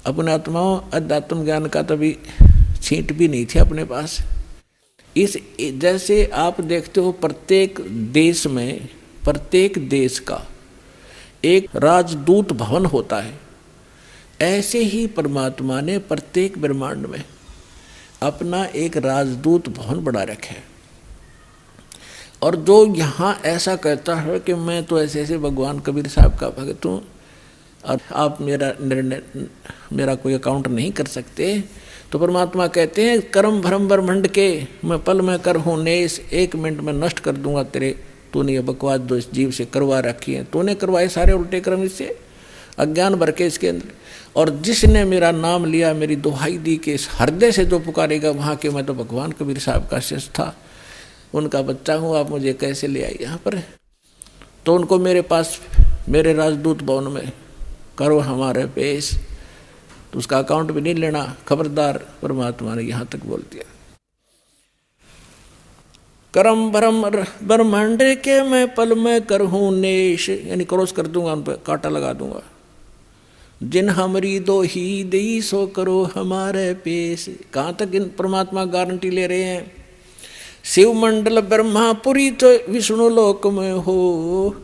अपने आत्माओं अध्यात्म ज्ञान का तभी छींट भी नहीं थी अपने पास। इस जैसे आप देखते हो प्रत्येक देश में, प्रत्येक देश का एक राजदूत भवन होता है, ऐसे ही परमात्मा ने प्रत्येक ब्रह्मांड में अपना एक राजदूत भवन बना रखा है। और जो यहाँ ऐसा कहता है कि मैं तो ऐसे ऐसे भगवान कबीर साहब का भक्त हूँ और आप मेरा निर्णय, मेरा कोई अकाउंट नहीं कर सकते, तो परमात्मा कहते हैं कर्म भ्रम ब्रह्मंड के मैं पल में कर हूँ नेस, 1 मिनट में नष्ट कर दूंगा तेरे, तूने ये बकवास जो इस जीव से करवा रखी है, तूने करवाए सारे उल्टे कर्म इससे, अज्ञान भर के इसके अंदर। और जिसने मेरा नाम लिया, मेरी दुहाई दी कि इस हृदय से जो पुकारेगा वहाँ के, मैं तो भगवान कबीर साहब का शिष्य था, उनका बच्चा हूँ, आप मुझे कैसे ले आए यहाँ पर। तो उनको मेरे पास, मेरे राजदूत भवन में करो हमारे पेश, तो उसका अकाउंट भी नहीं लेना, खबरदार। परमात्मा ने यहाँ तक बोल दिया, कर्म भ्रम ब्रह्मांड के मैं पल में करहूँ नेश, यानी क्रॉस कर दूंगा, उन पर कांटा लगा दूंगा। जिन हमरी दो ही दई सो करो हमारे पेश। कहाँ तक इन परमात्मा गारंटी ले रहे हैं, शिव मंडल ब्रह्मापुरी तो विष्णु लोक में हो,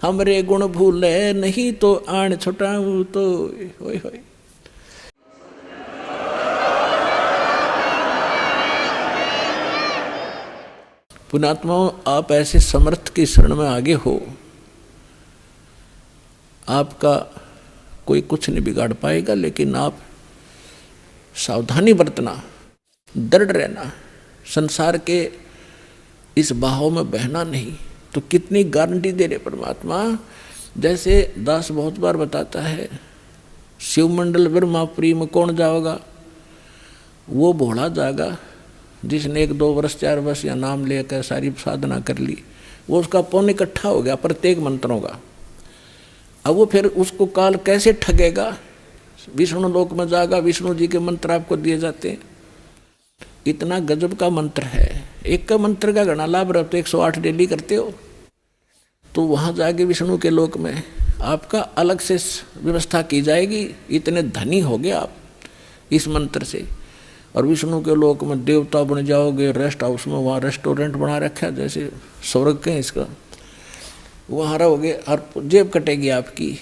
हमरे गुण भूले नहीं तो आण छुटाऊं तो। होय होय। पुण्यात्माओं, आप ऐसे समर्थ की शरण में आगे हो, आपका कोई कुछ नहीं बिगाड़ पाएगा, लेकिन आप सावधानी बरतना, दृढ़ रहना, संसार के इस बहाव में बहना नहीं। तो कितनी गारंटी दे रहे परमात्मा। जैसे दास बहुत बार बताता है, शिव मंडल ब्रह्मापुरी में कौन जाओगा, वो भोला जाएगा जिसने 1-2 वर्ष 4 वर्ष या नाम लेकर सारी साधना कर ली, वो उसका पुण्य इकट्ठा हो गया प्रत्येक मंत्रों का। अब वो फिर उसको काल कैसे ठगेगा, विष्णु लोक में जाएगा, विष्णु जी के मंत्र आपको दिए जाते हैं, इतना गजब का मंत्र है। एक का मंत्र का घना लाभ रहता, 108 डेली करते हो, तो वहाँ जाके विष्णु के लोक में आपका अलग से व्यवस्था की जाएगी। इतने धनी हो गए आप इस मंत्र से। और विष्णु के लोक में देवता बन जाओगे, रेस्ट हाउस में, वहाँ रेस्टोरेंट बना रखा है जैसे स्वर्ग के इसका, वहाँ रहोगे और जेब कटेगी आपकी।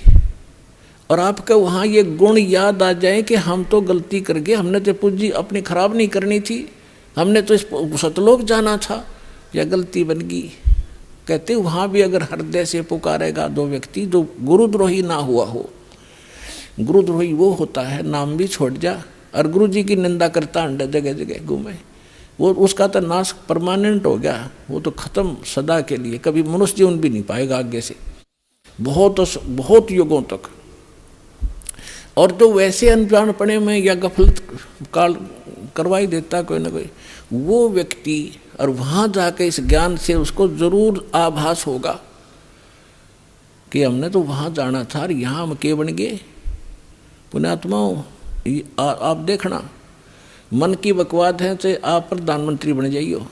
और आपका वहाँ ये गुण याद आ जाए कि हम तो गलती कर गए, हमने तो पूंजी अपनी खराब नहीं करनी थी, हमने तो इस सतलोक जाना था, या गलती बन गई। कहते वहाँ भी अगर हृदय से पुकारेगा 2 व्यक्ति जो गुरुद्रोही ना हुआ हो, गुरुद्रोही वो होता है नाम भी छोड़ जा और गुरु जी की निंदा करता अंडा जगह जगह घूमे, वो उसका तो नाश परमानेंट हो गया, वो तो खत्म सदा के लिए, कभी मनुष्य जीवन भी नहीं पाएगा आगे से, बहुत युगों तक। और तो वैसे अनजानपने में या गफलत काल करवाई देता कोई ना कोई, वो व्यक्ति और वहाँ जाके इस ज्ञान से उसको जरूर आभास होगा कि हमने तो वहाँ जाना था और यहाँ हम के बन गए। पुण्यात्माओं, आप देखना, मन की बकवाद है चाहे आप प्रधानमंत्री बन जाइयो,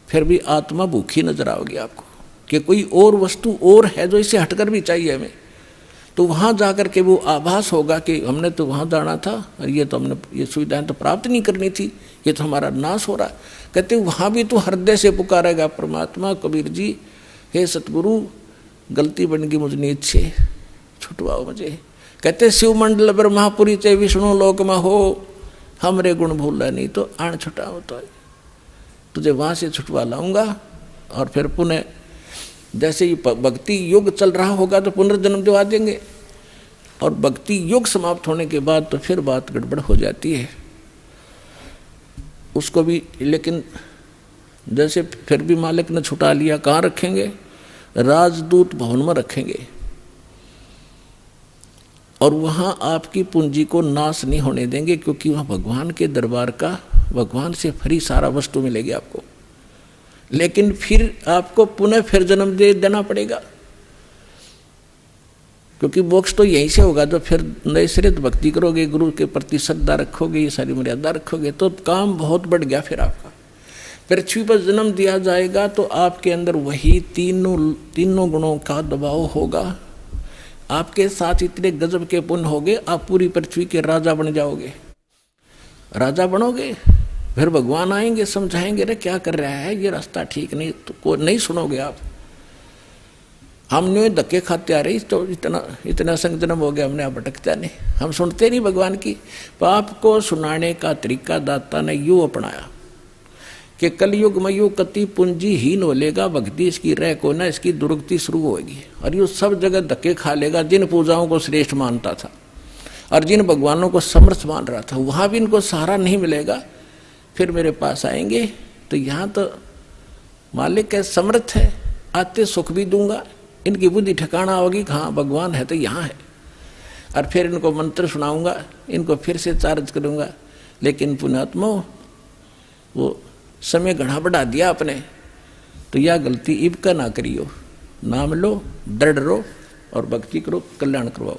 फिर भी आत्मा भूखी नजर आओगी आपको कि कोई और वस्तु और है जो इससे हटकर भी चाहिए हमें। तो वहाँ जाकर के वो आभास होगा कि हमने तो वहाँ जाना था और ये तो हमने ये सुविधाएं तो प्राप्त नहीं करनी थी, ये तो हमारा नाश हो रहा। कहते वहाँ भी तो हृदय से पुकारेगा परमात्मा, कबीर जी हे सतगुरु गलती बन गई मुझ नीच से, छुटवाओ मुझे। कहते शिव मंडल ब्रह्मापुरी चाहे विष्णु लोक में हो, हमरे गुण भूला नहीं तो आण छुटाओ तो, तुझे वहाँ से छुटवा लाऊंगा। और फिर पुनः जैसे ही भक्ति युग चल रहा होगा तो पुनर्जन्म दिवा देंगे, और भक्ति युग समाप्त होने के बाद तो फिर बात गड़बड़ हो जाती है उसको भी। लेकिन जैसे फिर भी मालिक ने छुटा लिया, कहाँ रखेंगे, राजदूत भवन में रखेंगे, और वहाँ आपकी पूंजी को नाश नहीं होने देंगे, क्योंकि वहाँ भगवान के दरबार का, भगवान से फ्री सारा वस्तु मिलेगी आपको। लेकिन फिर आपको पुनः फिर जन्म दे देना पड़ेगा, क्योंकि मोक्ष तो यहीं से होगा जो फिर नए सिरे भक्ति करोगे, गुरु के प्रति श्रद्धा रखोगे, ये सारी मर्यादा रखोगे, तो काम बहुत बढ़ गया। फिर आपका पृथ्वी पर जन्म दिया जाएगा तो आपके अंदर वही तीनों गुणों का दबाव होगा। आपके साथ इतने गजब के पुण्य होंगे, आप पूरी पृथ्वी के राजा बन जाओगे। राजा बनोगे, फिर भगवान आएंगे, समझाएंगे, रे क्या कर रहा है, ये रास्ता ठीक नहीं, तो को नहीं सुनोगे आप। हमने धक्के खाते आ रही, तो इतना संग जन्म हो गया, हमने आप भटकता नहीं, हम सुनते नहीं भगवान की। पाप को सुनाने का तरीका दाता ने यूं अपनाया कि कलयुग में यूं कति पूंजी हीन हो लेगा, भक्ति इसकी रह को ना, इसकी दुर्गति शुरू होगी और यूं सब जगह धक्के खा लेगा। जिन पूजाओं को श्रेष्ठ मानता था और जिन भगवानों को समर्थ मान रहा था, वहां भी इनको सहारा नहीं मिलेगा। फिर मेरे पास आएंगे तो यहाँ तो मालिक है, समर्थ है, आते सुख भी दूंगा, इनकी बुद्धि ठिकाना होगी, हाँ भगवान है तो यहाँ है। और फिर इनको मंत्र सुनाऊंगा, इनको फिर से चार्ज करूंगा। लेकिन पुण्यात्मा वो समय घना बढ़ा दिया आपने, तो यह गलती इब का ना करियो। नाम लो, दृढ़ रहो और भक्ति करो, कल्याण करवाओ।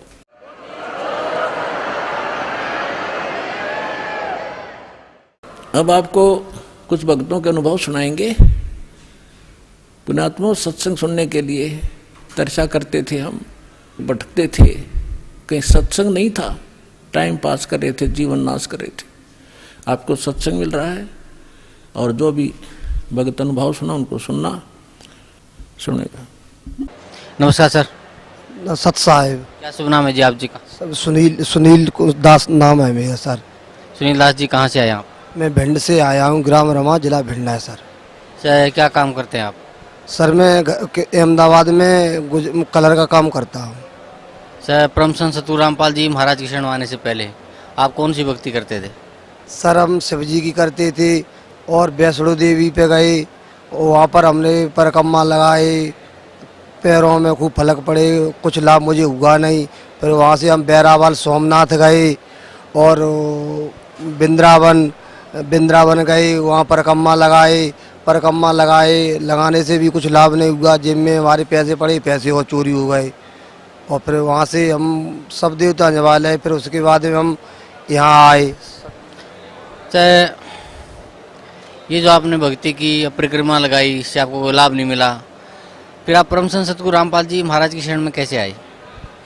अब आपको कुछ भक्तों के अनुभव सुनाएंगे। पुण्यात्मा सत्संग सुनने के लिए तरसा करते थे, हम भटकते थे, कहीं सत्संग नहीं था, टाइम पास कर रहे थे, जीवन नाश कर रहे थे। आपको सत्संग मिल रहा है और जो भी भगत अनुभव सुना उनको सुनना सुनेगा। नमस्कार सर। सत साहेब। क्या शुभ नाम है जी आप जी का? सर सुनील दास नाम है मेरा सर। सुनील दास जी कहाँ से आए आप? मैं भिंड से आया हूँ, ग्राम रमा, जिला भिंड है सर। सर क्या काम करते हैं आप? सर मैं अहमदाबाद में कलर का काम करता हूँ। सर परम संत सतगुरु रामपाल जी महाराज की शरण आने से पहले आप कौन सी भक्ति करते थे? सर हम शिव जी की करते थे और वैष्णो देवी पे गए, वहाँ पर हमने परिक्रमा लगाए, पैरों में खूब फलक पड़े, कुछ लाभ मुझे हुआ नहीं। फिर वहाँ से हम बैरावाल सोमनाथ गए और वृंदावन गए, वहाँ परिक्रमा लगाने से भी कुछ लाभ नहीं हुआ। जेब में हमारे पैसे पड़े, पैसे और चोरी हो गए। और फिर वहाँ से हम सब देवता जवाल है, फिर उसके बाद में हम यहाँ आए। सर ये जो आपने भक्ति की, परिक्रमा लगाई, इससे आपको कोई लाभ नहीं मिला, फिर आप परम संत सतगुरु रामपाल जी महाराज की शरण में कैसे आए?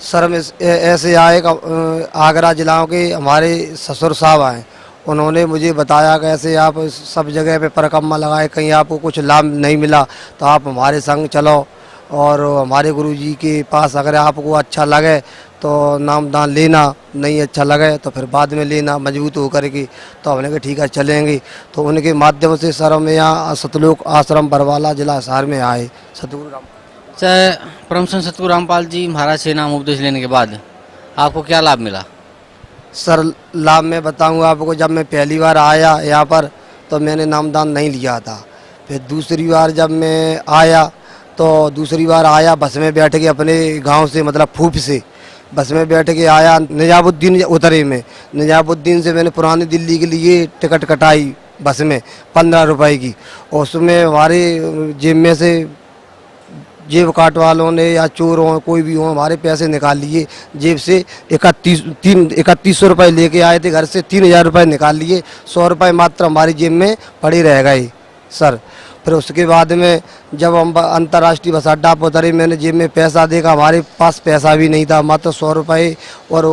सर हम ऐसे आए, आगरा जिला के हमारे ससुर साहब आए, उन्होंने मुझे बताया कि ऐसे आप सब जगह पे परिक्रमा लगाए, कहीं आपको कुछ लाभ नहीं मिला तो आप हमारे संग चलो और हमारे गुरुजी के पास अगर आपको अच्छा लगे तो नाम दान लेना, नहीं अच्छा लगे तो फिर बाद में लेना मजबूत होकर के। तो हमने कहा ठीक है चलेंगे। तो उनके माध्यम से सर हम यहाँ सतलोक आश्रम बरवाला जिला हिसार में आए। सतगुरु राम सर परम संत सतगुरु रामपाल जी महाराज से नाम उपदेश लेने के बाद आपको क्या लाभ मिला? सर लाभ मैं बताऊंगा आपको। जब मैं पहली बार आया यहाँ पर तो मैंने नामदान नहीं लिया था। फिर दूसरी बार जब मैं आया तो बस में बैठ के अपने गांव से, मतलब फूफ से बस में बैठ के आया निजामुद्दीन उतरे में। निजामुद्दीन से मैंने पुरानी दिल्ली के लिए टिकट कटाई बस में 15 रुपए की। और उसमें हमारे जेब में से जेब काट वालों ने या चोर हो, कोई भी हो, हमारे पैसे निकाल लिए जेब से। 3100 रुपये लेके आए थे घर से, 3000 रुपये निकाल लिए, 100 रुपये मात्र हमारी जेब में पड़े रह गए सर। फिर उसके बाद में जब हम अंतर्राष्ट्रीय बस अड्डा पर उतरे, मैंने जेब में पैसा देखा, हमारे पास पैसा भी नहीं था, मात्र 100 रुपये और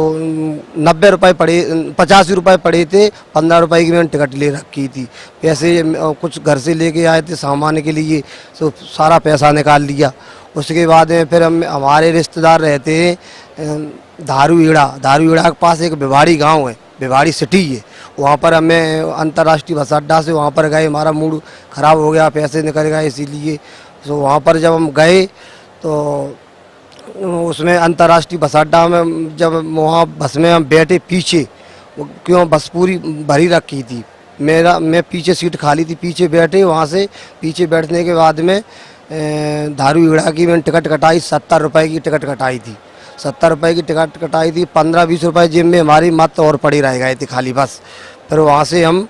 90 रुपये पड़े, 85 रुपये पड़े थे। 15 रुपये की मैंने टिकट ले रखी थी। पैसे कुछ घर से लेके आए थे सामान के लिए, तो सारा पैसा निकाल लिया। उसके बाद में फिर हमारे रिश्तेदार रहते हैं धारूहेड़ा के पास एक भिवाड़ी गाँव है, भिवाड़ी सिटी है, वहाँ पर हमें अंतर्राष्ट्रीय बस अड्डा से वहाँ पर गए। हमारा मूड ख़राब हो गया, पैसे निकल गए, इसीलिए तो वहाँ पर जब हम गए तो उसमें अंतर्राष्ट्रीय बस अड्डा में जब वहाँ बस में हम बैठे पीछे, क्यों बस पूरी भरी रखी थी, मैं पीछे सीट खाली थी, पीछे बैठे। वहाँ से पीछे बैठने के बाद में धारूहेड़ा की मैंने टिकट कटाई, 70 रुपये की टिकट कटाई थी। 70 रुपये की टिकट कटाई थी, 15-20 रुपये जेब में हमारी मात्र और पड़ी रह गए थे खाली बस। फिर वहाँ से हम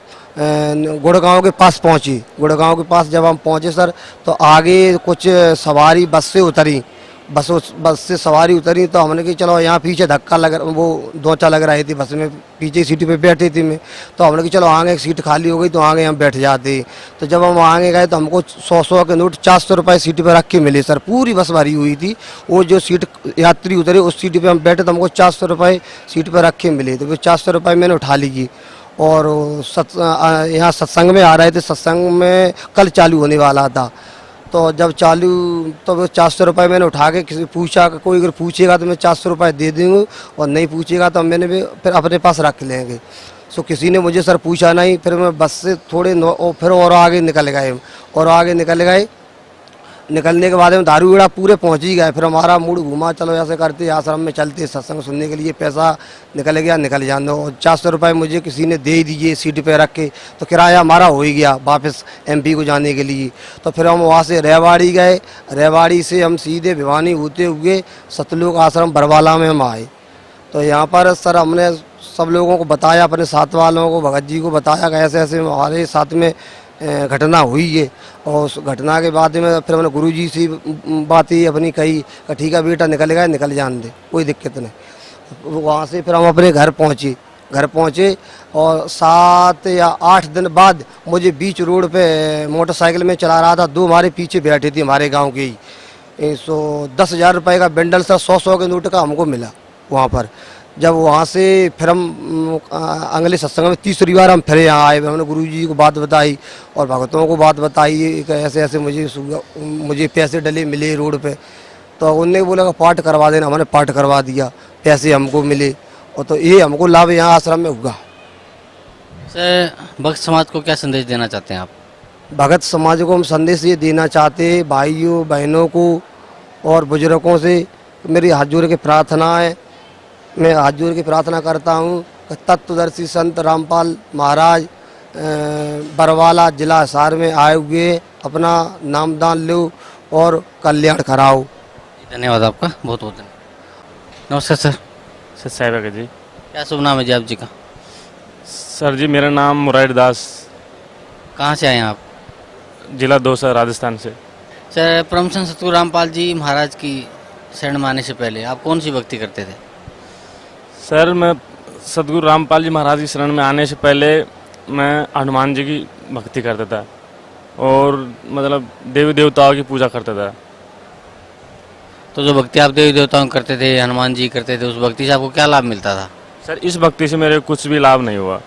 गुड़गांव के पास पहुँचे। गुड़गांव के पास जब हम पहुँचे सर, तो आगे कुछ सवारी बस से उतरी, बस से सवारी उतरी तो हमने कि चलो यहाँ पीछे धक्का लग वो दोचा लग रही थी बस में, पीछे सीट पे बैठी थी मैं, तो हमने कि चलो आगे एक सीट खाली हो गई तो आगे हम बैठ जाते। तो जब हम आगे गए तो हमको 100 के नोट 400 रुपये सीट पे रख के मिले सर, पूरी बस भरी हुई थी। वो जो सीट यात्री उतरे उस सीट पर हम बैठे तो हमको 400 रुपये सीट पर रख के मिले, तो वो 400 रुपये मैंने उठा ली। और यहाँ सत्संग में आ रहे थे, सत्संग में कल चालू होने वाला था, तो जब चालू तो वो 400 रुपये मैंने उठा के किसी पूछा, कोई अगर पूछेगा तो मैं 400 रुपये दे दूँगा और नहीं पूछेगा तो मैंने भी फिर अपने पास रख लेंगे। सो किसी ने मुझे सर पूछा नहीं, फिर मैं बस से थोड़े फिर और आगे निकल गए, और आगे निकल गए। निकलने के बाद में दारूगढ़ा पूरे पहुंच ही गए। फिर हमारा मूड घुमा, चलो ऐसे करते आश्रम में चलते सत्संग सुनने के लिए, पैसा निकल गया, निकल जाने। और 400 रुपये मुझे किसी ने दे दिए सीट पे रख के, तो किराया हमारा हो ही गया वापस MP को जाने के लिए। तो फिर हम वहाँ से रेवाड़ी गए, रेवाड़ी से हम सीधे भिवानी होते हुए सतलोक आश्रम बरवाला में हम आए। तो यहाँ पर सर हमने सब लोगों को बताया, अपने साथ वालों को, भगत जी को बताया कि ऐसे ऐसे हमारे साथ में घटना हुई है। और उस घटना के बाद में फिर मैंने गुरुजी से बातें अपनी कही कि ठीक है बेटा निकल गए, निकल जाने दे, कोई दिक्कत नहीं। वहाँ से फिर हम अपने घर पहुँचे और 7 या 8 दिन बाद मुझे बीच रोड पे मोटरसाइकिल में चला रहा था, 2 हमारे पीछे बैठे थे हमारे गांव के ही। 10,000 रुपये का बंडल सर 100 के नोट का हमको मिला वहाँ पर। जब वहाँ से फिर हम अगले सत्संग में तीसरी बार हम फिर यहाँ आए, हमने गुरुजी को बात बताई और भगतों को बात बताई कि ऐसे ऐसे मुझे पैसे डले मिले रोड पे। तो उनने बोला कि पाठ करवा देना, हमने पाठ करवा दिया, पैसे हमको मिले, और तो ये हमको लाभ यहाँ आश्रम में हुआ। सर भक्त समाज को क्या संदेश देना चाहते हैं आप? भगत समाज को हम संदेश ये देना चाहते हैं, भाइयों बहनों को और बुजुर्गों से मेरी हाथ जोड़ के प्रार्थना है, मैं हाथ जोड़ के प्रार्थना करता हूँ कि तत्वदर्शी संत रामपाल महाराज बरवाला जिला हिसार में आए हुए अपना नामदान लो और कल्याण कराओ। धन्यवाद आपका, बहुत बहुत धन्यवाद। नमस्कार सर। सर साहिबा जी। क्या शुभ नाम है जी आप जी का? सर जी मेरा नाम मुरारी दास। कहाँ से आए हैं आप? जिला दौसा राजस्थान से। सर परमसंत सतगुरु रामपाल जी महाराज की शरण में आने से पहले आप कौन सी भक्ति करते थे? सर मैं सतगुरु रामपाल जी महाराज की शरण में आने से पहले मैं हनुमान जी की भक्ति करता था और मतलब देवी देवताओं की पूजा करता था। तो जो भक्ति आप देवी देवताओं करते थे, हनुमान जी करते थे, उस भक्ति से आपको क्या लाभ मिलता था? सर इस भक्ति से मेरे कुछ भी लाभ नहीं हुआ।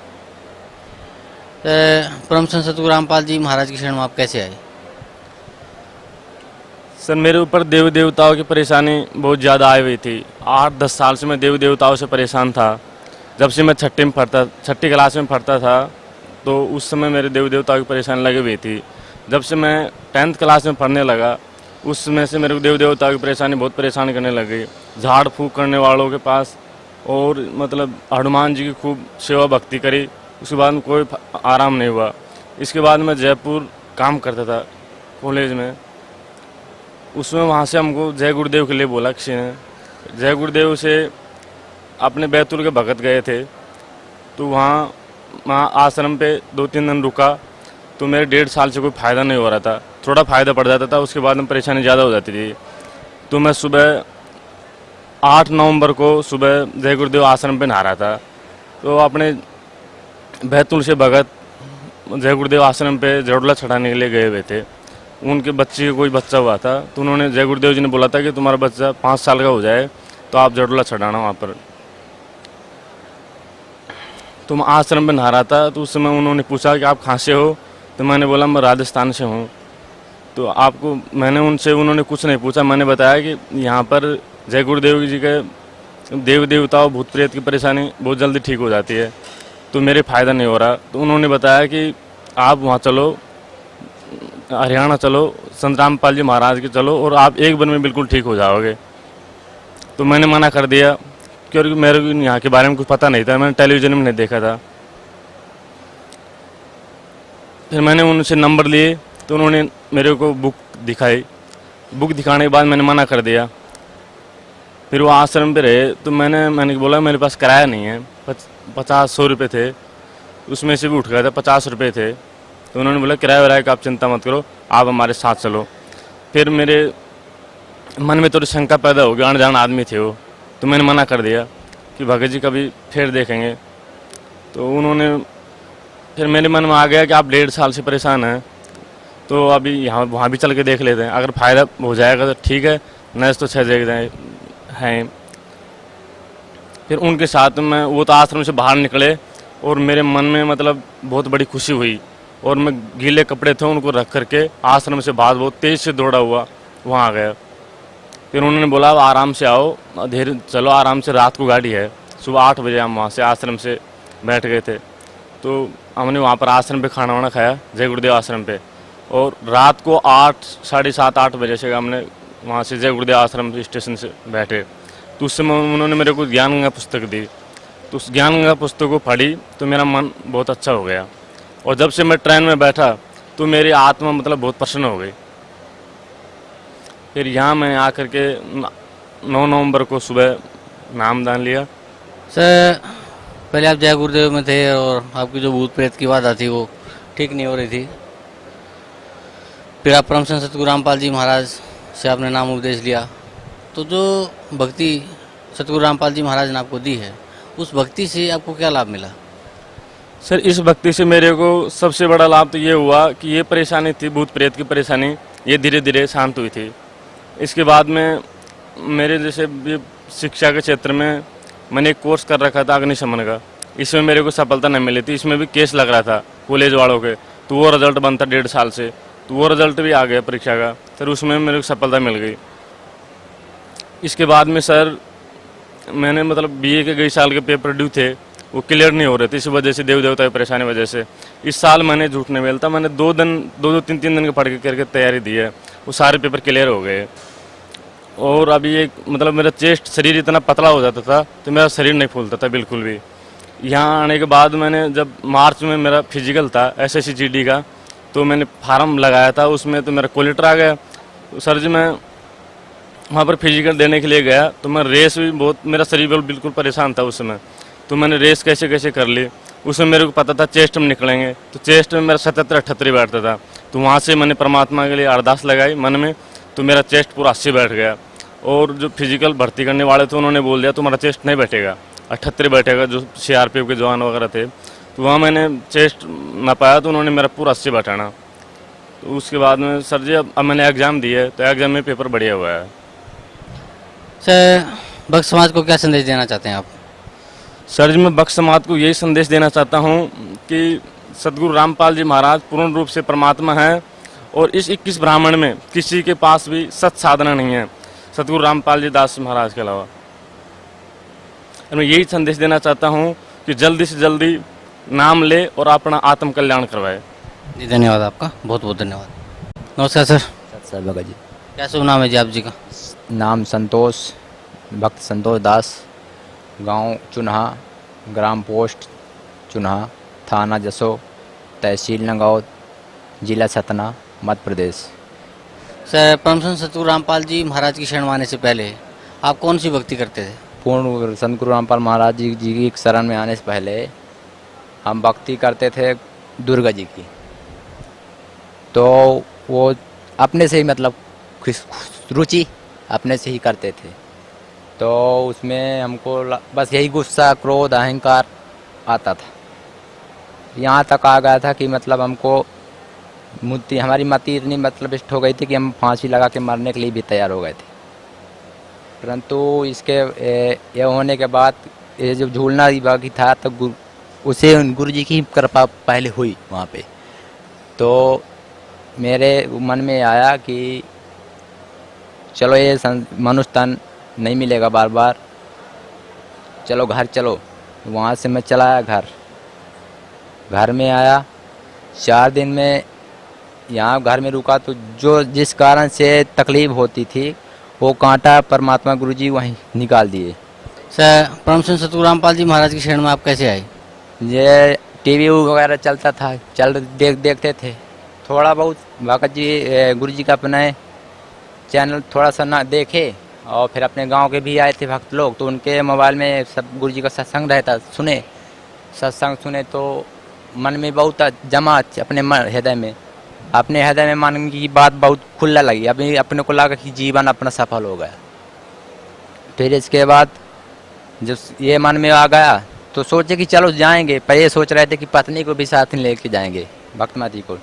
परमसंत सतगुरु रामपाल जी महाराज की शरण में आप कैसे आए? सर मेरे ऊपर देवी देवताओं की परेशानी बहुत ज़्यादा आई हुई थी। 8-10 साल से मैं देवी देवताओं से परेशान था। जब से मैं छठी क्लास में पढ़ता था तो उस समय मेरे देवी देवताओं की परेशानी लगी हुई थी। जब से मैं 10th क्लास में पढ़ने लगा उस समय से मेरे को देवी देवताओं की परेशानी बहुत परेशान करने लगी। झाड़ फूँक करने वालों के पास और मतलब हनुमान जी की खूब सेवा भक्ति करी, उसके बाद में कोई आराम नहीं हुआ। इसके बाद मैं जयपुर काम करता था कॉलेज में, उसमें वहाँ से हमको जय गुरुदेव के लिए बोला किसी ने। जय गुरुदेव से अपने बैतूल के भगत गए थे, तो वहाँ आश्रम पे 2-3 दिन रुका तो मेरे 1.5 साल से कोई फ़ायदा नहीं हो रहा था। थोड़ा फ़ायदा पड़ जाता था, उसके बाद में परेशानी ज़्यादा हो जाती थी। तो मैं सुबह 8 नवंबर को सुबह जय गुरुदेव आश्रम पे नहा रहा था, तो अपने बैतूल से भगत जय गुरुदेव आश्रम पे जड़ोला चढ़ाने के लिए गए हुए थे। उनके बच्चे कोई बच्चा हुआ था, तो उन्होंने जय गुरुदेव जी ने बोला था कि तुम्हारा बच्चा 5 साल का हो जाए तो आप जड़ोला चढ़ाना वहाँ पर। तो मैं आश्रम में नहा रहा था, तो उस समय उन्होंने पूछा कि आप कहाँ से हो? तो मैंने बोला मैं राजस्थान से हूँ। तो आपको मैंने उन्होंने कुछ नहीं पूछा, मैंने बताया कि यहाँ पर जय गुरुदेव जी के देवी देवताओं भूत प्रेत की परेशानी बहुत जल्दी ठीक हो जाती है, तो मेरे फ़ायदा नहीं हो रहा। तो उन्होंने बताया कि आप वहाँ चलो, हरियाणा चलो, संत रामपाल जी महाराज के चलो और आप 1 दिन में बिल्कुल ठीक हो जाओगे। तो मैंने मना कर दिया क्योंकि मेरे को यहाँ के बारे में कुछ पता नहीं था, मैंने टेलीविज़न में नहीं देखा था। फिर मैंने उनसे नंबर लिए तो उन्होंने मेरे को बुक दिखाई। बुक दिखाने के बाद मैंने मना कर दिया। फिर वो आश्रम पे रहे तो मैंने बोला मेरे पास किराया नहीं है, 50-100 रुपये थे, उसमें से भी उठ गया था, 50 रुपये थे। तो उन्होंने बोला किराया वराया का आप चिंता मत करो, आप हमारे साथ चलो। फिर मेरे मन में थोड़ी शंका पैदा हो गई, अनजान आदमी थे वो, तो मैंने मना कर दिया कि भगत जी कभी फिर देखेंगे। तो उन्होंने फिर मेरे मन में आ गया कि आप 1.5 साल से परेशान हैं, तो अभी यहाँ वहाँ भी चल के देख लेते हैं, अगर फ़ायदा हो जाएगा तो ठीक है, नहीं तो 6 जगह हैं। फिर उनके साथ में वो तो आश्रम से बाहर निकले और मेरे मन में मतलब बहुत बड़ी खुशी हुई, और मैं गीले कपड़े थे उनको रख करके आश्रम से बाहर बहुत तेज़ से दौड़ा हुआ वहाँ आ गया। फिर उन्होंने बोला आराम से आओ, धीरे चलो, आराम से, रात को गाड़ी है। सुबह 8 बजे हम वहाँ से आश्रम से बैठ गए थे। तो हमने वहाँ पर आश्रम पे खाना वाना खाया, जय गुरुदेव आश्रम पे, और रात को 8, साढ़े 7-8 बजे से हमने वहाँ से जय गुरुदेव आश्रम स्टेशन से बैठे। तो उस समय उन्होंने मेरे को ज्ञान गंगा पुस्तक दी, तो उस ज्ञान गंगा पुस्तक को पढ़ी तो मेरा मन बहुत अच्छा हो गया, और जब से मैं ट्रेन में बैठा तो मेरी आत्मा मतलब बहुत प्रसन्न हो गई। फिर यहाँ मैं आकर के 9 नवंबर को सुबह नामदान लिया। सर पहले आप जय गुरुदेव में थे और आपकी जो भूत प्रेत की बात थी वो ठीक नहीं हो रही थी, फिर आप परम संत सतगुरु रामपाल जी महाराज से आपने नाम उपदेश लिया, तो जो भक्ति सतगुरु रामपाल जी महाराज ने आपको दी है, उस भक्ति से आपको क्या लाभ मिला? सर इस भक्ति से मेरे को सबसे बड़ा लाभ तो ये हुआ कि ये परेशानी थी, भूत प्रेत की परेशानी, ये धीरे धीरे शांत हुई थी। इसके बाद में मेरे जैसे ये शिक्षा के क्षेत्र में मैंने एक कोर्स कर रखा था अग्निशमन का, इसमें मेरे को सफलता नहीं मिली थी, इसमें भी केस लग रहा था कॉलेज वालों के, तो वो रिजल्ट बनता 1.5 साल से, तो वो रिजल्ट भी आ गया परीक्षा का, फिर उसमें मेरे को सफलता मिल गई। इसके बाद में सर मैंने मतलब बीए के कई साल के पेपर ड्यू थे, वो क्लियर नहीं हो रहे थे, इस वजह से देव देवता की परेशानी वजह से इस साल मैंने झूठ नहीं बोलता, मैंने 2-3 दिन के पढ़ के करके तैयारी दी है, वो सारे पेपर क्लियर हो गए। और अभी एक मतलब मेरा चेस्ट शरीर इतना पतला हो जाता था तो मेरा शरीर नहीं फूलता था बिल्कुल भी। यहाँ आने के बाद मैंने जब मार्च में मेरा फिजिकल था SSC GD का, तो मैंने फार्म लगाया था, उसमें तो मेरा क्वालिटर आ गया। तो सर जी मैं वहाँ पर फिजिकल देने के लिए गया, तो मैं रेस भी बहुत, मेरा शरीर बिल्कुल परेशान था उस समय, तो मैंने रेस कैसे कैसे कर ली। उसमें मेरे को पता था चेस्ट में निकलेंगे, तो चेस्ट में मेरा 77-78 बैठता था, तो वहाँ से मैंने परमात्मा के लिए अरदास लगाई मन में, तो मेरा चेस्ट पूरा 80 बैठ गया। और जो फिजिकल भर्ती करने वाले थे उन्होंने बोल दिया तुम्हारा चेस्ट नहीं बैठेगा, 78 बैठेगा, जो CRPF के जवान वगैरह थे। तो वहाँ मैंने चेस्ट ना पाया, तो उन्होंने मेरा पूरा 80 बैठाना। तो उसके बाद में सर जी अब मैंने एग्ज़ाम दिए, तो एग्ज़ाम में पेपर बढ़िया हुआ है। सर भक्त समाज को क्या संदेश देना चाहते हैं आप? सर जी मैं भक्त समाज को यही संदेश देना चाहता हूँ कि सतगुरु रामपाल जी महाराज पूर्ण रूप से परमात्मा हैं, और इस 21 ब्राह्मण में किसी के पास भी सत साधना नहीं है सतगुरु रामपाल जी दास महाराज के अलावा। मैं यही संदेश देना चाहता हूँ कि जल्दी से जल्दी नाम ले और अपना आत्म कल्याण करवाए। जी धन्यवाद आपका, बहुत बहुत धन्यवाद। नमस्कार सर। सर भगत जी। क्या शुभ नाम है जी आप जी का? नाम संतोष, भक्त संतोष दास, गांव चुन्हा, ग्राम पोस्ट चुन्हा, थाना जसो, तहसील नगौद, जिला सतना, मध्य प्रदेश। सर परम संत सतगुरु रामपाल जी महाराज की शरण में आने से पहले आप कौन सी भक्ति करते थे? पूर्ण संत गुरु रामपाल महाराज जी की शरण में आने से पहले हम भक्ति करते थे दुर्गा जी की, तो वो अपने से ही मतलब रुचि अपने से ही करते थे, तो उसमें हमको बस यही गुस्सा, क्रोध, अहंकार आता था। यहाँ तक आ गया था कि मतलब हमको हमारी मति इतनी मतलब इष्ट हो गई थी कि हम फांसी लगा के मरने के लिए भी तैयार हो गए थे। परंतु इसके ये होने के बाद ये जो झूलना बाकी था, तो उसे गुरु जी की कृपा पहले हुई वहाँ पे, तो मेरे मन में आया कि चलो ये मनुष्य तन नहीं मिलेगा बार बार, चलो घर चलो। वहाँ से मैं चला आया घर में आया, 4 दिन में यहाँ घर में रुका, तो जो जिस कारण से तकलीफ होती थी वो कांटा परमात्मा गुरुजी वहीं निकाल दिए। सर परम संत सतगुरु रामपाल जी महाराज की शरण में आप कैसे आए? ये टीवी वगैरह चलता था, देखते थे थोड़ा बहुत, भगत जी गुरुजी का अपने चैनल थोड़ा सा ना देखे, और फिर अपने गांव के भी आए थे भक्त लोग, तो उनके मोबाइल में सब गुरुजी का सत्संग रहता, सत्संग सुने तो मन में बहुत जमा अपने हृदय में, अपने हृदय में मन की बात बहुत खुला लगी, अभी अपने को लगा कि जीवन अपना सफल हो गया। फिर इसके बाद जब ये मन में आ गया तो सोचे कि चलो जाएंगे। पहले सोच रहे थे कि पत्नी को भी साथ में लेके जाएंगे, भक्तमती को,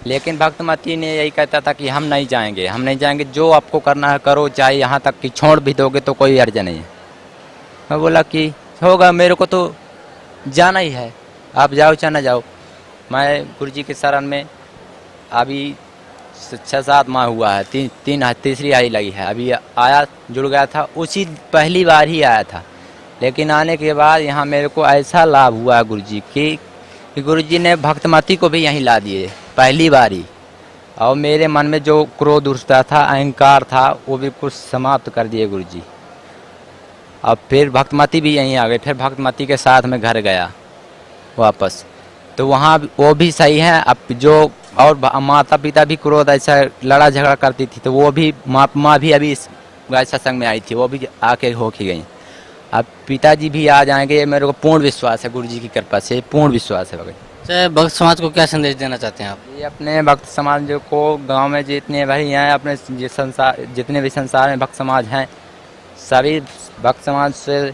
लेकिन भक्तमती ने यही कहता था कि हम नहीं जाएंगे, हम नहीं जाएंगे, जो आपको करना है करो, चाहे यहाँ तक कि छोड़ भी दोगे तो कोई अर्ज नहीं है। मैं बोला कि होगा, मेरे को तो जाना ही है, आप जाओ चाहे ना जाओ। मैं गुरुजी के शरण में अभी 6-7 माह हुआ है, तीसरी आई लगी है। अभी आया, जुड़ गया था, उसी पहली बार ही आया था, लेकिन आने के बाद यहाँ मेरे को ऐसा लाभ हुआ गुरुजी कि गुरुजी ने भक्तमती को भी यहीं ला दिए पहली बार ही। और मेरे मन में जो क्रोध उठता था, अहंकार था, वो भी कुछ समाप्त कर दिए गुरुजी। अब फिर भक्तमती भी यहीं आ गई। फिर भक्तमती के साथ में घर गया वापस, तो वहाँ वो भी सही है। अब जो और माता पिता भी क्रोध ऐसा लड़ा झगड़ा करती थी, तो वो भी माँ भी अभी इस सत्संग में आई थी, वो भी आके होके गई। अब पिताजी भी आ जाएंगे, मेरे को पूर्ण विश्वास है, गुरुजी की कृपा से पूर्ण विश्वास है। अच्छा, भक्त समाज को क्या संदेश देना चाहते हैं आप? ये अपने भक्त समाज को गांव में जितने भाई हैं, अपने जितने भी संसार में भक्त समाज हैं, सभी भक्त समाज से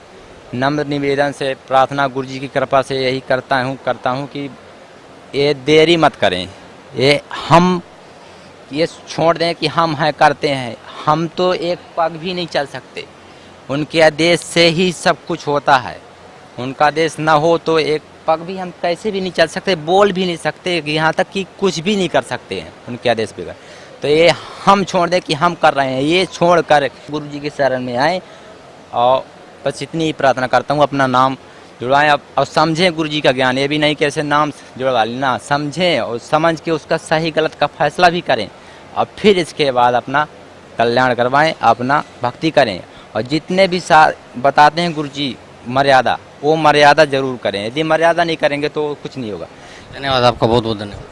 नम्र निवेदन से प्रार्थना गुरुजी की कृपा से यही करता हूँ कि ये देरी मत करें, ये छोड़ दें कि हम हैं, करते हैं। हम तो एक पग भी नहीं चल सकते, उनके आदेश से ही सब कुछ होता है। उनका आदेश ना हो तो एक पग भी हम कैसे भी नहीं चल सकते, बोल भी नहीं सकते, यहाँ तक कि कुछ भी नहीं कर सकते हैं उनके आदेश बगैर। तो ये हम छोड़ दें कि हम कर रहे हैं, ये छोड़ कर गुरु जी के शरण में आए। और बस इतनी ही प्रार्थना करता हूँ, अपना नाम जुड़वाएं और समझें गुरु जी का ज्ञान। ये भी नहीं कि ऐसे नाम जुड़वा लेना, समझें और समझ के उसका सही गलत का फैसला भी करें, और फिर इसके बाद अपना कल्याण करवाएं, अपना भक्ति करें। और जितने भी बताते हैं गुरु जी मर्यादा, वो मर्यादा जरूर करें। यदि मर्यादा नहीं करेंगे तो कुछ नहीं होगा। धन्यवाद आपका, बहुत बहुत धन्यवाद।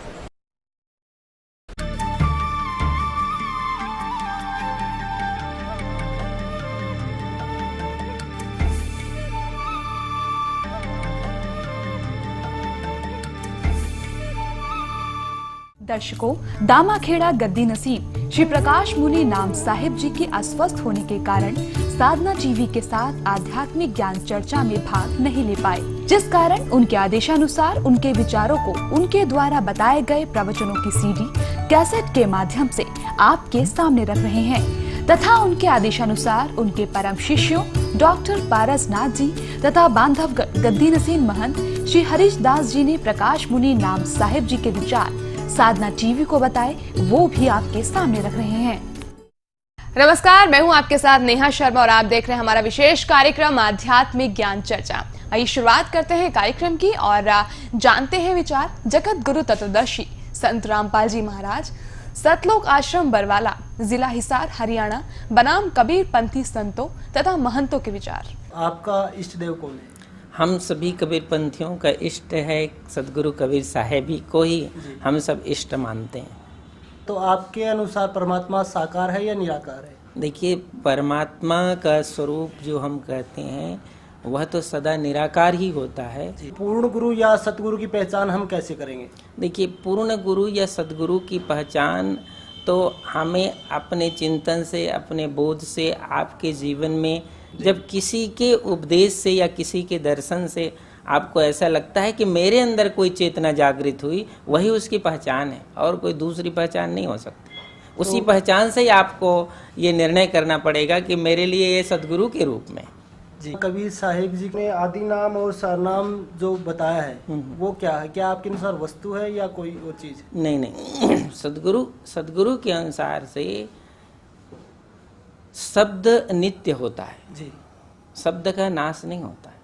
दर्शकों, दामाखेड़ा गद्दी नसीब श्री प्रकाश मुनि नाम साहिब जी के अस्वस्थ होने के कारण साधना टीवी के साथ आध्यात्मिक ज्ञान चर्चा में भाग नहीं ले पाए, जिस कारण उनके आदेशानुसार उनके विचारों को उनके द्वारा बताए गए प्रवचनों की सीडी कैसेट के माध्यम से आपके सामने रख रहे हैं, तथा उनके आदेशानुसार उनके परम शिष्यों डॉक्टर पारसनाथ जी तथा बांधवगढ़ गद्दी नसीब महंत श्री हरीश दास जी ने प्रकाश मुनि नाम साहिब जी के विचार साधना टीवी को बताए, वो भी आपके सामने रख रहे हैं। नमस्कार, मैं हूं आपके साथ नेहा शर्मा और आप देख रहे हैं हमारा विशेष कार्यक्रम आध्यात्मिक ज्ञान चर्चा। आइए शुरुआत करते हैं कार्यक्रम की और जानते हैं विचार जगत गुरु तत्वदर्शी संत रामपाल जी महाराज, सतलोक आश्रम बरवाला, जिला हिसार, हरियाणा, बनाम कबीर पंथी संतों तथा महंतों के विचार। आपका इष्ट देव कौन है? हम सभी कबीर पंथियों का इष्ट है सदगुरु कबीर साहेब ही को ही हम सब इष्ट मानते हैं। तो आपके अनुसार परमात्मा साकार है या निराकार है? देखिए, परमात्मा का स्वरूप जो हम कहते हैं वह तो सदा निराकार ही होता है। पूर्ण गुरु या सतगुरु की पहचान हम कैसे करेंगे? देखिए, पूर्ण गुरु या सदगुरु की पहचान तो हमें अपने चिंतन से, अपने बोध से, आपके जीवन में जब किसी के उपदेश से या किसी के दर्शन से आपको ऐसा लगता है कि मेरे अंदर कोई चेतना जागृत हुई, वही उसकी पहचान है, और कोई दूसरी पहचान नहीं हो सकती। उसी पहचान से ही आपको ये निर्णय करना पड़ेगा कि मेरे लिए ये सदगुरु के रूप में। जी, कबीर साहिब जी ने आदि नाम और सरनाम जो बताया है वो क्या है? क्या आपके अनुसार वस्तु है या कोई और चीज? नहीं नहीं सदगुरु के अनुसार से शब्द नित्य होता है जी, शब्द का नाश नहीं होता है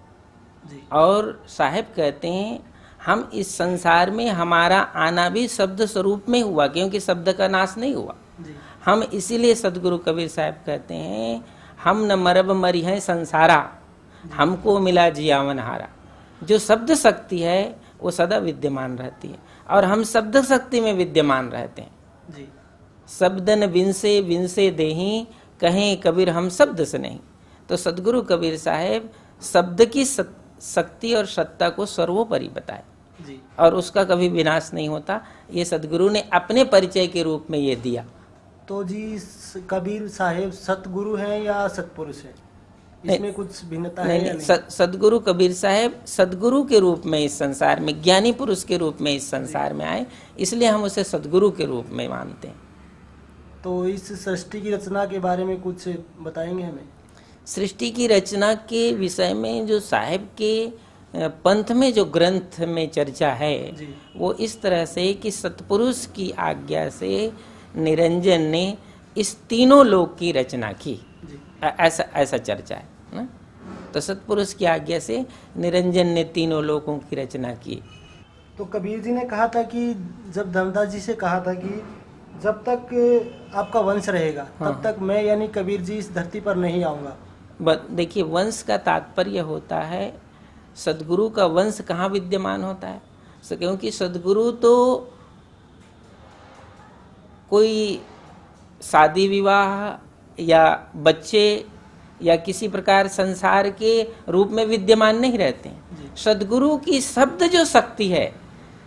जी। और साहिब कहते हैं हम इस संसार में हमारा आना भी शब्द स्वरूप में हुआ, क्योंकि शब्द का नाश नहीं हुआ जी। हम इसीलिए सदगुरु कबीर साहब कहते हैं हम न मरब मरी हैं संसारा, हमको मिला जियावन हारा। जो शब्द शक्ति है वो सदा विद्यमान रहती है, और हम शब्द शक्ति में विद्यमान रहते हैं जी। शब्दन विंसे विंसे देही, कहें कबीर हम शब्द से नहीं। तो सदगुरु कबीर साहेब शब्द की शक्ति और सत्ता को सर्वोपरि बताए। जी। और उसका कभी विनाश नहीं होता। ये सदगुरु ने अपने परिचय के रूप में ये दिया। तो जी कबीर साहेब सतगुरु हैं या सतपुरुष हैं, इसमें कुछ भिन्नता है या नहीं? सदगुरु कबीर साहेब सदगुरु के रूप में इस संसार में, ज्ञानी पुरुष के रूप में इस संसार में आए, इसलिए हम उसे सदगुरु के रूप में मानते हैं। तो इस सृष्टि की रचना के बारे में कुछ बताएंगे हमें? सृष्टि की रचना के विषय में जो साहेब के पंथ में जो ग्रंथ में चर्चा है वो इस तरह से कि सतपुरुष की आज्ञा से निरंजन ने इस तीनों लोक की रचना की, ऐसा चर्चा है ना? तो सतपुरुष की आज्ञा से निरंजन ने तीनों लोकों की रचना की। तो कबीर जी ने कहा था कि जब धर्मदास जी से कहा था कि जब तक आपका वंश रहेगा तब तक मैं यानी कबीर जी इस धरती पर नहीं आऊंगा। देखिए, वंश का तात्पर्य होता है सदगुरु का वंश कहाँ विद्यमान होता है, क्योंकि सदगुरु तो कोई शादी विवाह या बच्चे या किसी प्रकार संसार के रूप में विद्यमान नहीं रहते हैं। सदगुरु की शब्द जो शक्ति है,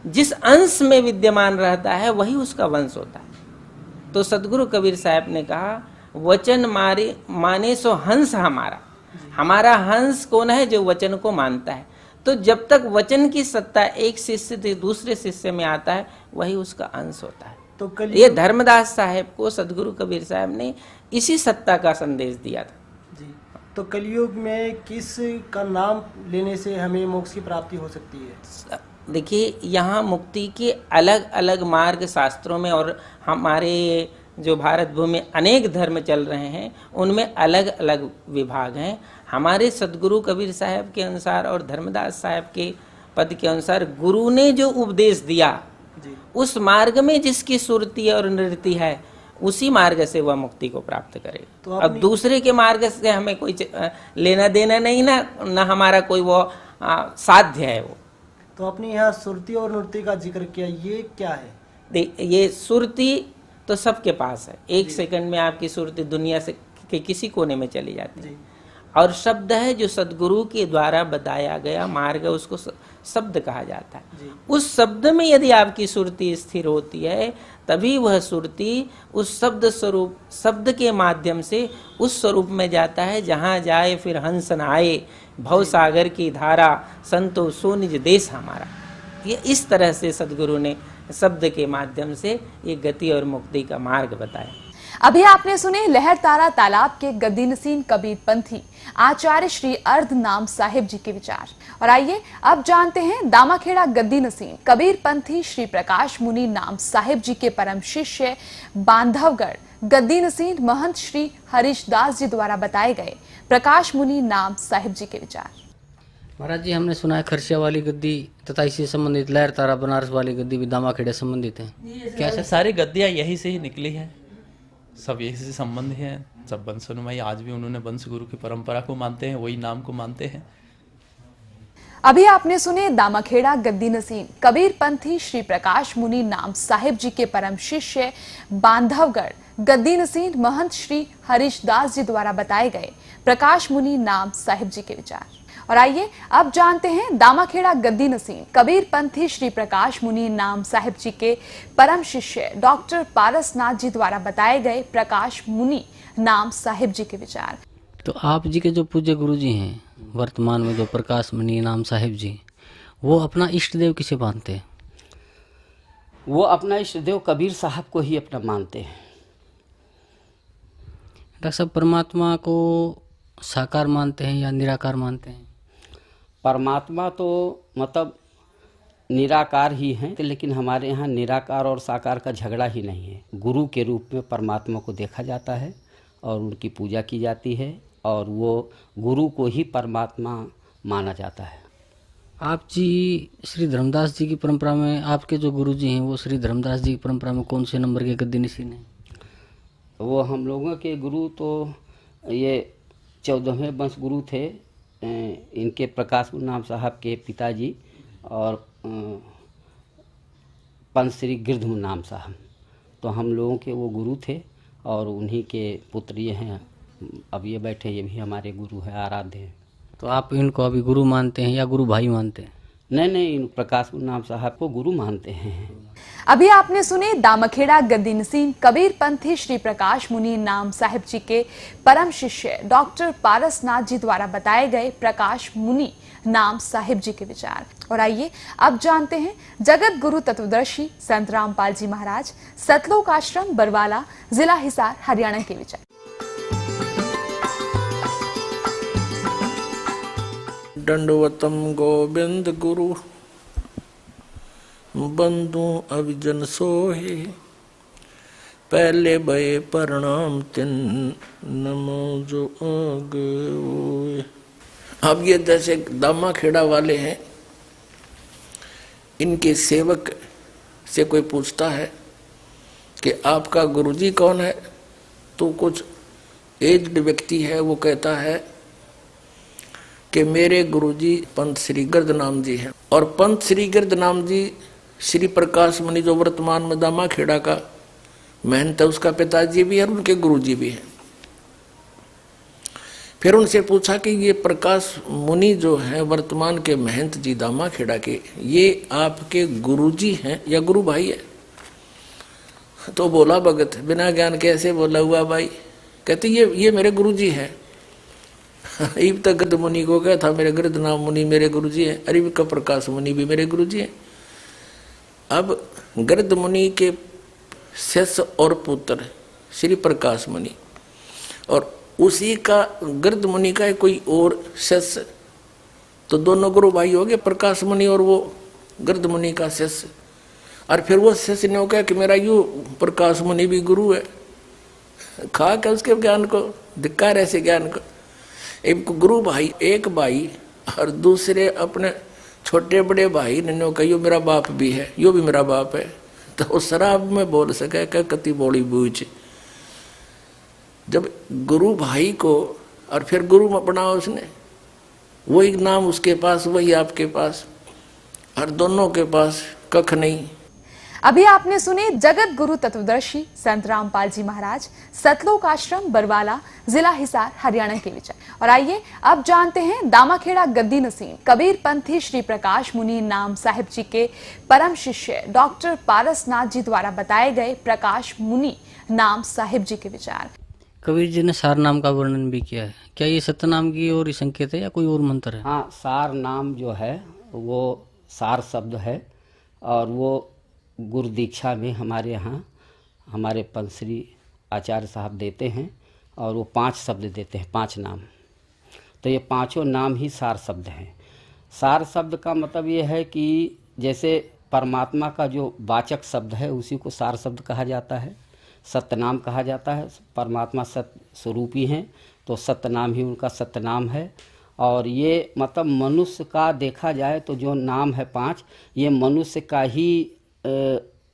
जिस अंश में विद्यमान रहता है वही उसका वंश होता है। तो सदगुरु कबीर साहब ने कहा, वचन माने सो हंस हमारा। हमारा हंस कौन है? जो वचन को मानता है। तो जब तक वचन की सत्ता एक शिष्य से दूसरे शिष्य में आता है वही उसका अंश होता है। तो ये धर्मदास साहेब को सदगुरु कबीर साहब ने इसी सत्ता का संदेश दिया था। जी। तो कलयुग में किस का नाम लेने से हमें मोक्ष की प्राप्ति हो सकती है? देखिए, यहाँ मुक्ति के अलग अलग मार्ग शास्त्रों में और हमारे जो भारत भूमि में अनेक धर्म चल रहे हैं उनमें अलग अलग विभाग हैं। हमारे सदगुरु कबीर साहब के अनुसार और धर्मदास साहब के पद के अनुसार गुरु ने जो उपदेश दिया उस मार्ग में जिसकी सुरती और नृत्य है उसी मार्ग से वह मुक्ति को प्राप्त करे। तो अब दूसरे के मार्ग से हमें कोई लेना देना नहीं, ना हमारा कोई वो साध्य है। वो तो अपनी यहाँ सुरती और नृत्य का जिक्र किया, ये क्या है? ये सुरती तो सबके पास है। एक सेकंड में आपकी सुरती दुनिया से के किसी कोने में चली जाती है। और शब्द है जो सदगुरु के द्वारा बताया गया मार्ग, उसको शब्द कहा जाता है। उस शब्द में यदि आपकी सुरती स्थिर होती है तभी वह सुरती उस शब्द स्वरूप, शब्द के माध्यम से उस स्वरूप में जाता है जहाँ जाए फिर हंस न आए, भव सागर की धारा, संतो सो निज देश हमारा। ये इस तरह से सदगुरु ने शब्द के माध्यम से ये गति और मुक्ति का मार्ग बताया। अभी आपने सुने लहर तारा तालाब के गद्दी नसीन कबीर पंथी आचार्य श्री अर्ध नाम साहिब जी के विचार। और आइए अब जानते हैं दामाखेड़ा गद्दी नसीन कबीर पंथी श्री प्रकाश मुनि नाम साहिब जी के परम शिष्य बांधवगढ़ गद्दी नसीन महंत श्री हरीश दास जी द्वारा बताए गए प्रकाश मुनि नाम साहिब जी के विचार। महाराज जी, हमने सुना है खरसिया वाली गद्दी तथा इसी संबंधित लहर तारा बनारस वाली गद्दी भी दामाखेड़े संबंधित हैं। क्या सारी गद्दियाँ यही से ही निकली है, सब यही से संबंध है। सब वंशनुमाई आज भी उन्होंने वंश गुरु की परंपरा को मानते हैं, वही नाम को मानते हैं। अभी आपने सुने दामाखेड़ा गद्दी नसीन कबीर पंथी श्री प्रकाश मुनि नाम साहिब जी के परम शिष्य बांधवगढ़ गद्दी नसीन महंत श्री हरीश दास जी द्वारा बताए गए प्रकाश मुनि नाम साहिब जी के विचार। और आइए अब जानते हैं दामाखेड़ा गद्दी नसीन कबीर पंथी श्री प्रकाश मुनि नाम साहिब जी के परम शिष्य डॉक्टर पारसनाथ जी द्वारा बताए गए प्रकाश मुनि नाम साहिब जी के विचार। तो आप जी के जो पूज्य गुरु जी हैं वर्तमान में, जो प्रकाश मुनि नाम साहिब जी, वो अपना इष्ट देव किसे मानते हैं? वो अपना इष्ट देव कबीर साहब को ही अपना मानते हैं। डॉक्टर साहब, परमात्मा को साकार मानते हैं या निराकार मानते हैं? परमात्मा तो मतलब निराकार ही हैं, लेकिन हमारे यहाँ निराकार और साकार का झगड़ा ही नहीं है। गुरु के रूप में परमात्मा को देखा जाता है और उनकी पूजा की जाती है और वो गुरु को ही परमात्मा माना जाता है। आप जी श्री धर्मदास जी की परंपरा में, आपके जो गुरु जी हैं वो श्री धर्मदास जी की परंपरा में कौन से नंबर के गद्दी नसीन हैं? वो हम लोगों के गुरु तो ये 14वें वंश गुरु थे। इनके प्रकाश नाम साहब के पिताजी और पंच श्री गिरधम नाम साहब, तो हम लोगों के वो गुरु थे और उन्हीं के पुत्र ये हैं। अब ये बैठे, ये भी हमारे गुरु हैं, आराध्य हैं। तो आप इनको अभी गुरु मानते हैं या गुरु भाई मानते हैं? नहीं, इन प्रकाश मुनि नाम साहब को गुरु मानते हैं। अभी आपने सुने दामाखेड़ा गद्दी नसीम कबीर पंथी श्री प्रकाश मुनि नाम साहिब जी के परम शिष्य डॉक्टर पारसनाथ जी द्वारा बताए गए प्रकाश मुनि नाम साहिब जी के विचार। और आइए अब जानते हैं जगत गुरु तत्वदर्शी संत रामपाल जी महाराज, सतलोक आश्रम बरवाला, जिला हिसार, हरियाणा के विचार। दंडवतम गोविंद गुरु बंधु अभिजन सोहे, पहले भये प्रणाम तिन नमो जो आगे। अब ये जैसे दामाखेड़ा वाले हैं, इनके सेवक से कोई पूछता है कि आपका गुरुजी कौन है, तो कुछ एज्ड व्यक्ति है, वो कहता है कि मेरे गुरुजी पंत श्री गिरधनाम जी हैं। और पंत श्री गिरधनाम जी श्री प्रकाश मुनि जो वर्तमान में दामाखेड़ा का महंत है, उसका पिताजी भी है और उनके गुरुजी भी हैं। फिर उनसे पूछा कि ये प्रकाश मुनि जो हैं वर्तमान के महंत जी दामाखेड़ा के, ये आपके गुरुजी हैं या गुरु भाई है? तो बोला भगत बिना ज्ञान कैसे बोला हुआ भाई, कहते ये मेरे गुरुजी हैं। इब तक गद मुनि को क्या था, मेरे गिरधनाम मुनि मेरे गुरुजी हैं, अरिब का प्रकाश मुनि भी मेरे गुरुजी हैं। अब गिरध मुनि के शिष्य और पुत्र श्री प्रकाश मुनि, और उसी का गिरध मुनि का कोई और शिष्य, तो दोनों गुरु भाई हो गए, प्रकाश मुनि और वो गिरध मुनि का शिष्य। और फिर वो शिष्य ने कहा कि मेरा यू प्रकाश मुनि भी गुरु है, खा क्या उसके ज्ञान को, धिक्कार ऐसे ज्ञान को। एक गुरु भाई, एक भाई और दूसरे अपने छोटे बड़े भाई ने कहा यो मेरा बाप भी है, यो भी मेरा बाप है, तो शराब में बोल सके क्या कति बोली बूझ। जब गुरु भाई को और फिर गुरु बनाओ उसने, वही नाम उसके पास वही आपके पास, और दोनों के पास कख नहीं। अभी आपने सुने जगत गुरु तत्वदर्शी संत रामपाल जी महाराज, सतलोक आश्रम बरवाला, जिला हिसार, हरियाणा के विचार। और आइए अब जानते हैं दामाखेड़ा गद्दी नसीम कबीर पंथी श्री प्रकाश मुनि नाम साहिब जी के परम शिष्य डॉक्टर पारसनाथ जी द्वारा बताए गए प्रकाश मुनि नाम साहिब जी के विचार। कबीर जी ने सार नाम का वर्णन भी किया है, क्या ये सत्यनाम की ओर संकेत है या कोई और मंत्र है? हाँ, सार नाम जो है वो सार शब्द है, और वो गुरु दीक्षा में हमारे यहाँ हमारे पंथश्री आचार्य साहब देते हैं, और वो 5 शब्द देते हैं, 5 नाम। तो ये 5 नाम ही सार शब्द हैं। सार शब्द का मतलब ये है कि जैसे परमात्मा का जो वाचक शब्द है उसी को सार शब्द कहा जाता है, सत्यनाम कहा जाता है। परमात्मा सत्य स्वरूप ही हैं, तो सत्यनाम ही उनका सत्यनाम है। और ये मतलब मनुष्य का देखा जाए तो जो नाम है 5, ये मनुष्य का ही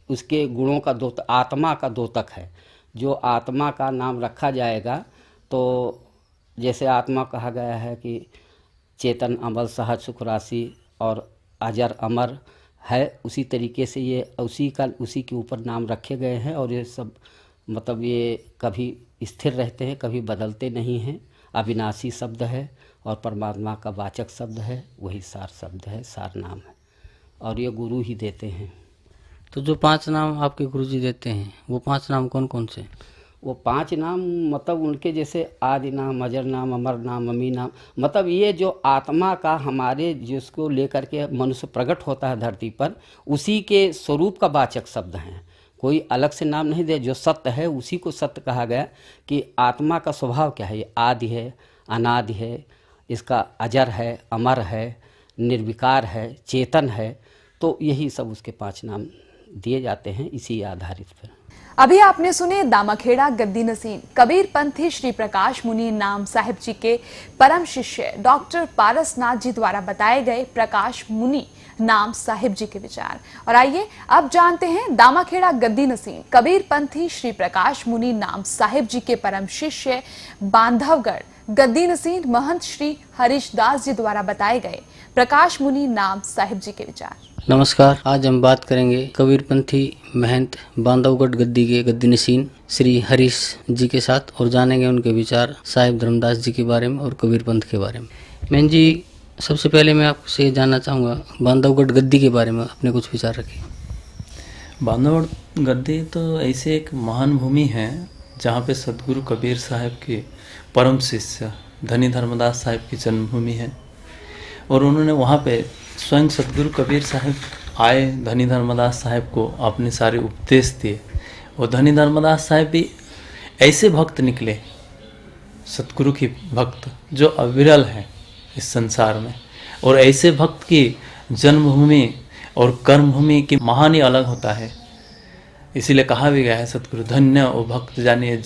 उसके गुणों का आत्मा का द्योतक है। जो आत्मा का नाम रखा जाएगा, तो जैसे आत्मा कहा गया है कि चेतन अमल सहज सुख राशि और अजर अमर है, उसी तरीके से ये उसी के ऊपर नाम रखे गए हैं। और ये सब मतलब ये कभी स्थिर रहते हैं, कभी बदलते नहीं हैं। अविनाशी शब्द है और परमात्मा का वाचक शब्द है, वही सार शब्द है, सार नाम है, और ये गुरु ही देते हैं। तो जो 5 नाम आपके गुरुजी देते हैं, वो 5 नाम कौन कौन से? वो 5 नाम मतलब उनके जैसे आदि नाम, अजर नाम, अमर नाम, अमी नाम, मतलब ये जो आत्मा का हमारे जिसको लेकर के मनुष्य प्रकट होता है धरती पर, उसी के स्वरूप का वाचक शब्द हैं। कोई अलग से नाम नहीं दे, जो सत्य है उसी को सत्य कहा गया। कि आत्मा का स्वभाव क्या है, ये आदि है, अनादि है, इसका अजर है, अमर है, निर्विकार है, चेतन है। तो यही सब उसके 5 नाम दिए जाते हैं इसी आधारित पर। अभी आपने सुने दामाखेड़ा गद्दी नसीम कबीर पंथी श्री प्रकाश मुनि नाम साहिब जी के परम शिष्य डॉक्टर पारसनाथ जी द्वारा बताए गए प्रकाश मुनि नाम साहिब जी के विचार। और आइए अब जानते हैं दामाखेड़ा गद्दी नसीम कबीर पंथी श्री प्रकाश मुनि नाम साहिब जी के परम शिष्य बांधवगढ़ गद्दी नसीम महंत श्री हरीश दास जी द्वारा बताए गए प्रकाश मुनि नाम साहिब जी के विचार। नमस्कार, आज हम बात करेंगे कबीरपंथी महंत बांधवगढ़ गद्दी के गद्दी नसीन श्री हरीश जी के साथ, और जानेंगे उनके विचार साहिब धर्मदास जी के बारे में और कबीर पंथ के बारे में। महंत जी, सबसे पहले मैं आपसे ये जानना चाहूँगा बांधवगढ़ गद्दी के बारे में अपने कुछ विचार रखिए। बांधवगढ़ गद्दी तो ऐसे एक महान भूमि है जहाँ पे सदगुरु कबीर साहब के परम शिष्य धनी धर्मदास साहब की जन्मभूमि है और उन्होंने वहाँ पे स्वयं सदगुरु कबीर साहब आए, धनी धर्मदास साहब को अपने सारे उपदेश दिए और धनी धर्मदास साहब भी ऐसे भक्त निकले, सतगुरु की भक्त जो अविरल है इस संसार में। और ऐसे भक्त की जन्मभूमि और कर्मभूमि की महान ही अलग होता है। इसीलिए कहा भी गया है सतगुरु धन्य ओ भक्त जानिए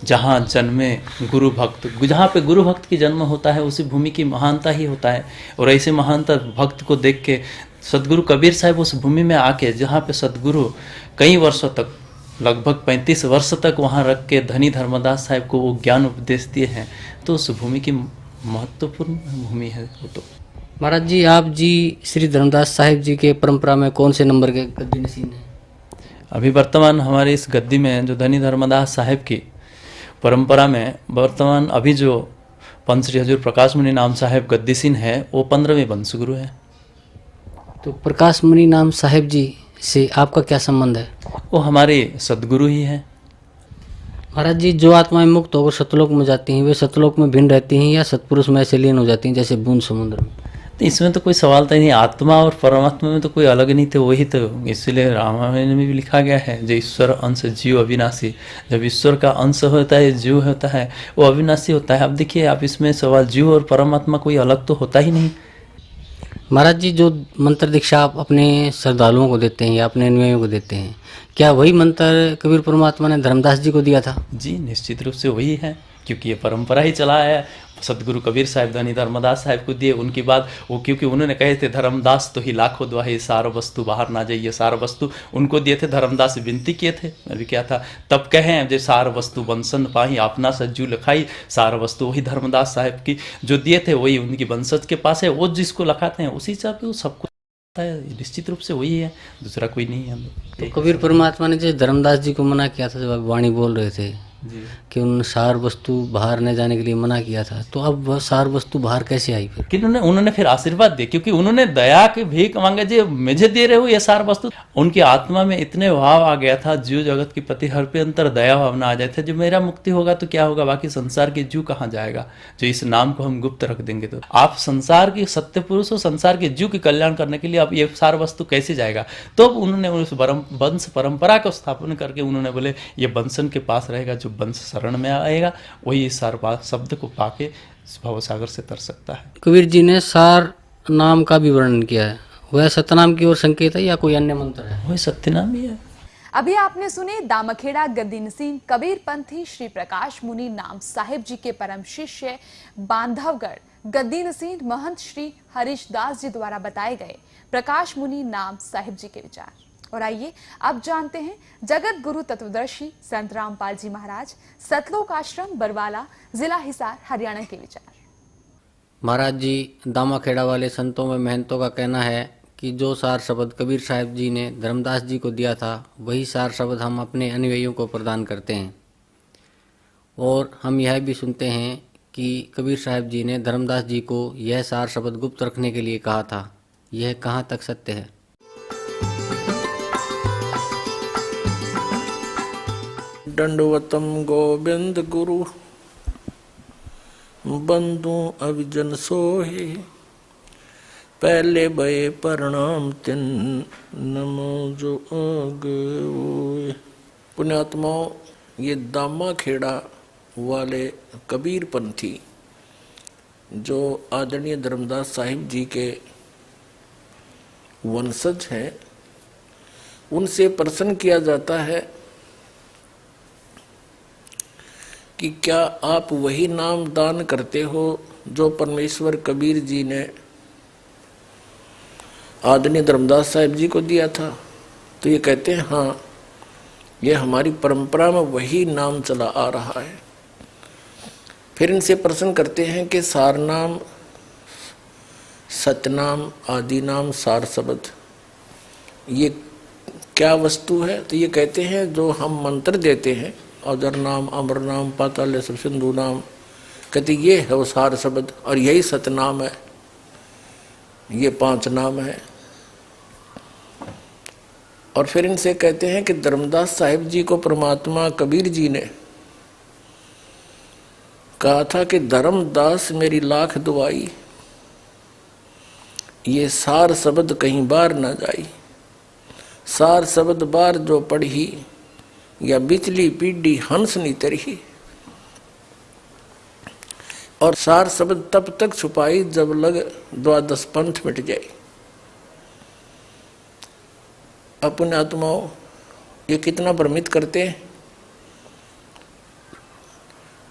जहाँ जन्मे गुरु भक्त। जहाँ पे गुरु भक्त की जन्म होता है उसी भूमि की महानता ही होता है। और ऐसे महानता भक्त को देख के सतगुरु कबीर साहब उस भूमि में आके, जहाँ पे सतगुरु कई वर्षों तक, लगभग 35 वर्ष तक वहाँ रख के धनी धर्मदास साहब को वो ज्ञान उपदेश दिए हैं, तो उस भूमि की महत्वपूर्ण भूमि है वो। तो महाराज जी, आप जी श्री धर्मदास साहिब जी के परंपरा में कौन से नंबर के गद्दी नसीन हैं? अभी वर्तमान हमारे इस गद्दी में जो धनी धर्मदास साहब की परंपरा में वर्तमान अभी जो पंच श्री हजूर प्रकाश मुनि नाम साहब गद्दीसीन है वो 15वें वंशगुरु है। तो प्रकाश मुनि नाम साहब जी से आपका क्या संबंध है? वो हमारे सदगुरु ही है। महाराज जी, जो आत्माएं मुक्त होकर सतलोक में जाती हैं वे सतलोक में भिन्न रहती हैं या सतपुरुष में ऐसे लीन हो जाती हैं जैसे बूंद समुद्र में? तो इसमें तो कोई सवाल तो नहीं, आत्मा और परमात्मा में तो कोई अलग नहीं थे, वही तो। इसलिए रामायण में भी लिखा गया है जो ईश्वर अंश जीव अविनाशी। जब ईश्वर का अंश होता है, जीव होता है, वो अविनाशी होता है। अब देखिए आप इसमें सवाल जीव और परमात्मा कोई अलग तो होता ही नहीं। महाराज जी, जो मंत्र दीक्षा आप अपने श्रद्धालुओं को देते हैं या अपने अनुयायियों को देते हैं, क्या वही मंत्र कबीर परमात्मा ने धर्मदास जी को दिया था? जी निश्चित रूप से वही है, क्योंकि ये परंपरा ही चला है। सतगुरु कबीर साहब धनी धर्मदास साहब को दिए, उनकी बात वो, क्योंकि उन्होंने कहे थे धर्मदास तो ही लाखों दुआहे सार वस्तु बाहर ना जाइए, सार वस्तु उनको दिए थे। धर्मदास विनती किए थे, अभी क्या था तब कहे जो सार वस्तु बंसन पाही अपना सज्जू लिखाई, सार वस्तु वही धर्मदास साहब की जो दिए थे वही उनकी वंशज के पास है। वो जिसको लिखाते हैं उसी हिसाब से वो सबको निश्चित रूप से वही है, दूसरा कोई नहीं है। तो कबीर परमात्मा ने जो धर्मदास जी को मना किया था, जब वाणी बोल रहे थे कि उन सार वस्तु बाहर न जाने के लिए मना किया था, तो अब वह सार वस्तु बाहर कैसे आई फिर? कि उन्होंने फिर आशीर्वाद दिए, क्योंकि उन्होंने दया की भीख मांगे, जी मुझे दे रहे हो ये सार वस्तु। उनकी आत्मा में इतने भाव आ गया था, जीव जगत के प्रति हर पे अंतर दया भावना आ जाए थे, जो मेरा मुक्ति होगा तो क्या होगा, बाकी संसार के जीव कहाँ जाएगा, जो इस नाम को हम गुप्त रख देंगे। तो आप संसार की सत्य पुरुष हो, संसार के जीव के कल्याण करने के लिए आप ये सार वस्तु कैसे जाएगा? तो उन्होंने उस वंश परंपरा को स्थापन करके उन्होंने बोले ये बंसन के पास रहेगा, जो वंश शरण में आएगा वही सार शब्द को पाके भवसागर से तर सकता है। कबीर जी ने सार नाम का भी वर्णन किया है, वह सतनाम की ओर संकेत है या कोई अन्य मंत्र है? वही सत्यनाम ही है। अभी आपने सुने दामखेड़ा गद्दी नसीन कबीर पंथी श्री प्रकाश मुनि नाम साहिब जी के परम शिष्य बांधवगढ़ गद्दी नसीन महंत श्री हरीश दास जी द्वारा बताए गए प्रकाश मुनि नाम साहिब जी के विचार। और आइए अब जानते हैं जगत गुरु तत्वदर्शी संत रामपाल जी महाराज सतलोक आश्रम बरवाला जिला हिसार हरियाणा के विचार। महाराज जी, दामाखेड़ा वाले संतों में महंतों का कहना है कि जो सार शब्द कबीर साहब जी ने धर्मदास जी को दिया था वही सार शब्द हम अपने अनुयायियों को प्रदान करते हैं। और हम यह भी सुनते हैं कि कबीर साहब जी ने धर्मदास जी को यह सार शब्द गुप्त रखने के लिए कहा था। यह कहाँ तक सत्य है? दंडवतम गोविंद गुरु बंधु अविजन सोहे, पहले भये प्रणाम तिन नमो जो आगे। पुण्यात्माओं, ये दामाखेड़ा वाले कबीर पंथी जो आदरणीय धर्मदास साहिब जी के वंशज हैं, उनसे प्रश्न किया जाता है कि क्या आप वही नाम दान करते हो जो परमेश्वर कबीर जी ने आदरणीय धर्मदास साहिब जी को दिया था? तो ये कहते हैं हाँ, ये हमारी परंपरा में वही नाम चला आ रहा है। फिर इनसे प्रश्न करते हैं कि सार नाम, सतनाम, आदि नाम, सार शब्द ये क्या वस्तु है? तो ये कहते हैं जो हम मंत्र देते हैं, अजर नाम, अमर नाम, पाताल सब सिंधु नाम, कहते ये है वो सार शब्द और यही सतनाम है। ये 5 नाम है। और फिर इनसे कहते हैं कि धर्मदास साहिब जी को परमात्मा कबीर जी ने कहा था कि धर्मदास मेरी लाख दुआई, ये सार शब्द कहीं बार ना जाई। सार शब्द बार जो पढ़ी, या बिचली पीढ़ी हंस नी तरही। और सार शब्द तब तक छुपाई जब लग 12 पंथ मिट जाए। अपने आत्माओं ये कितना भ्रमित करते हैं।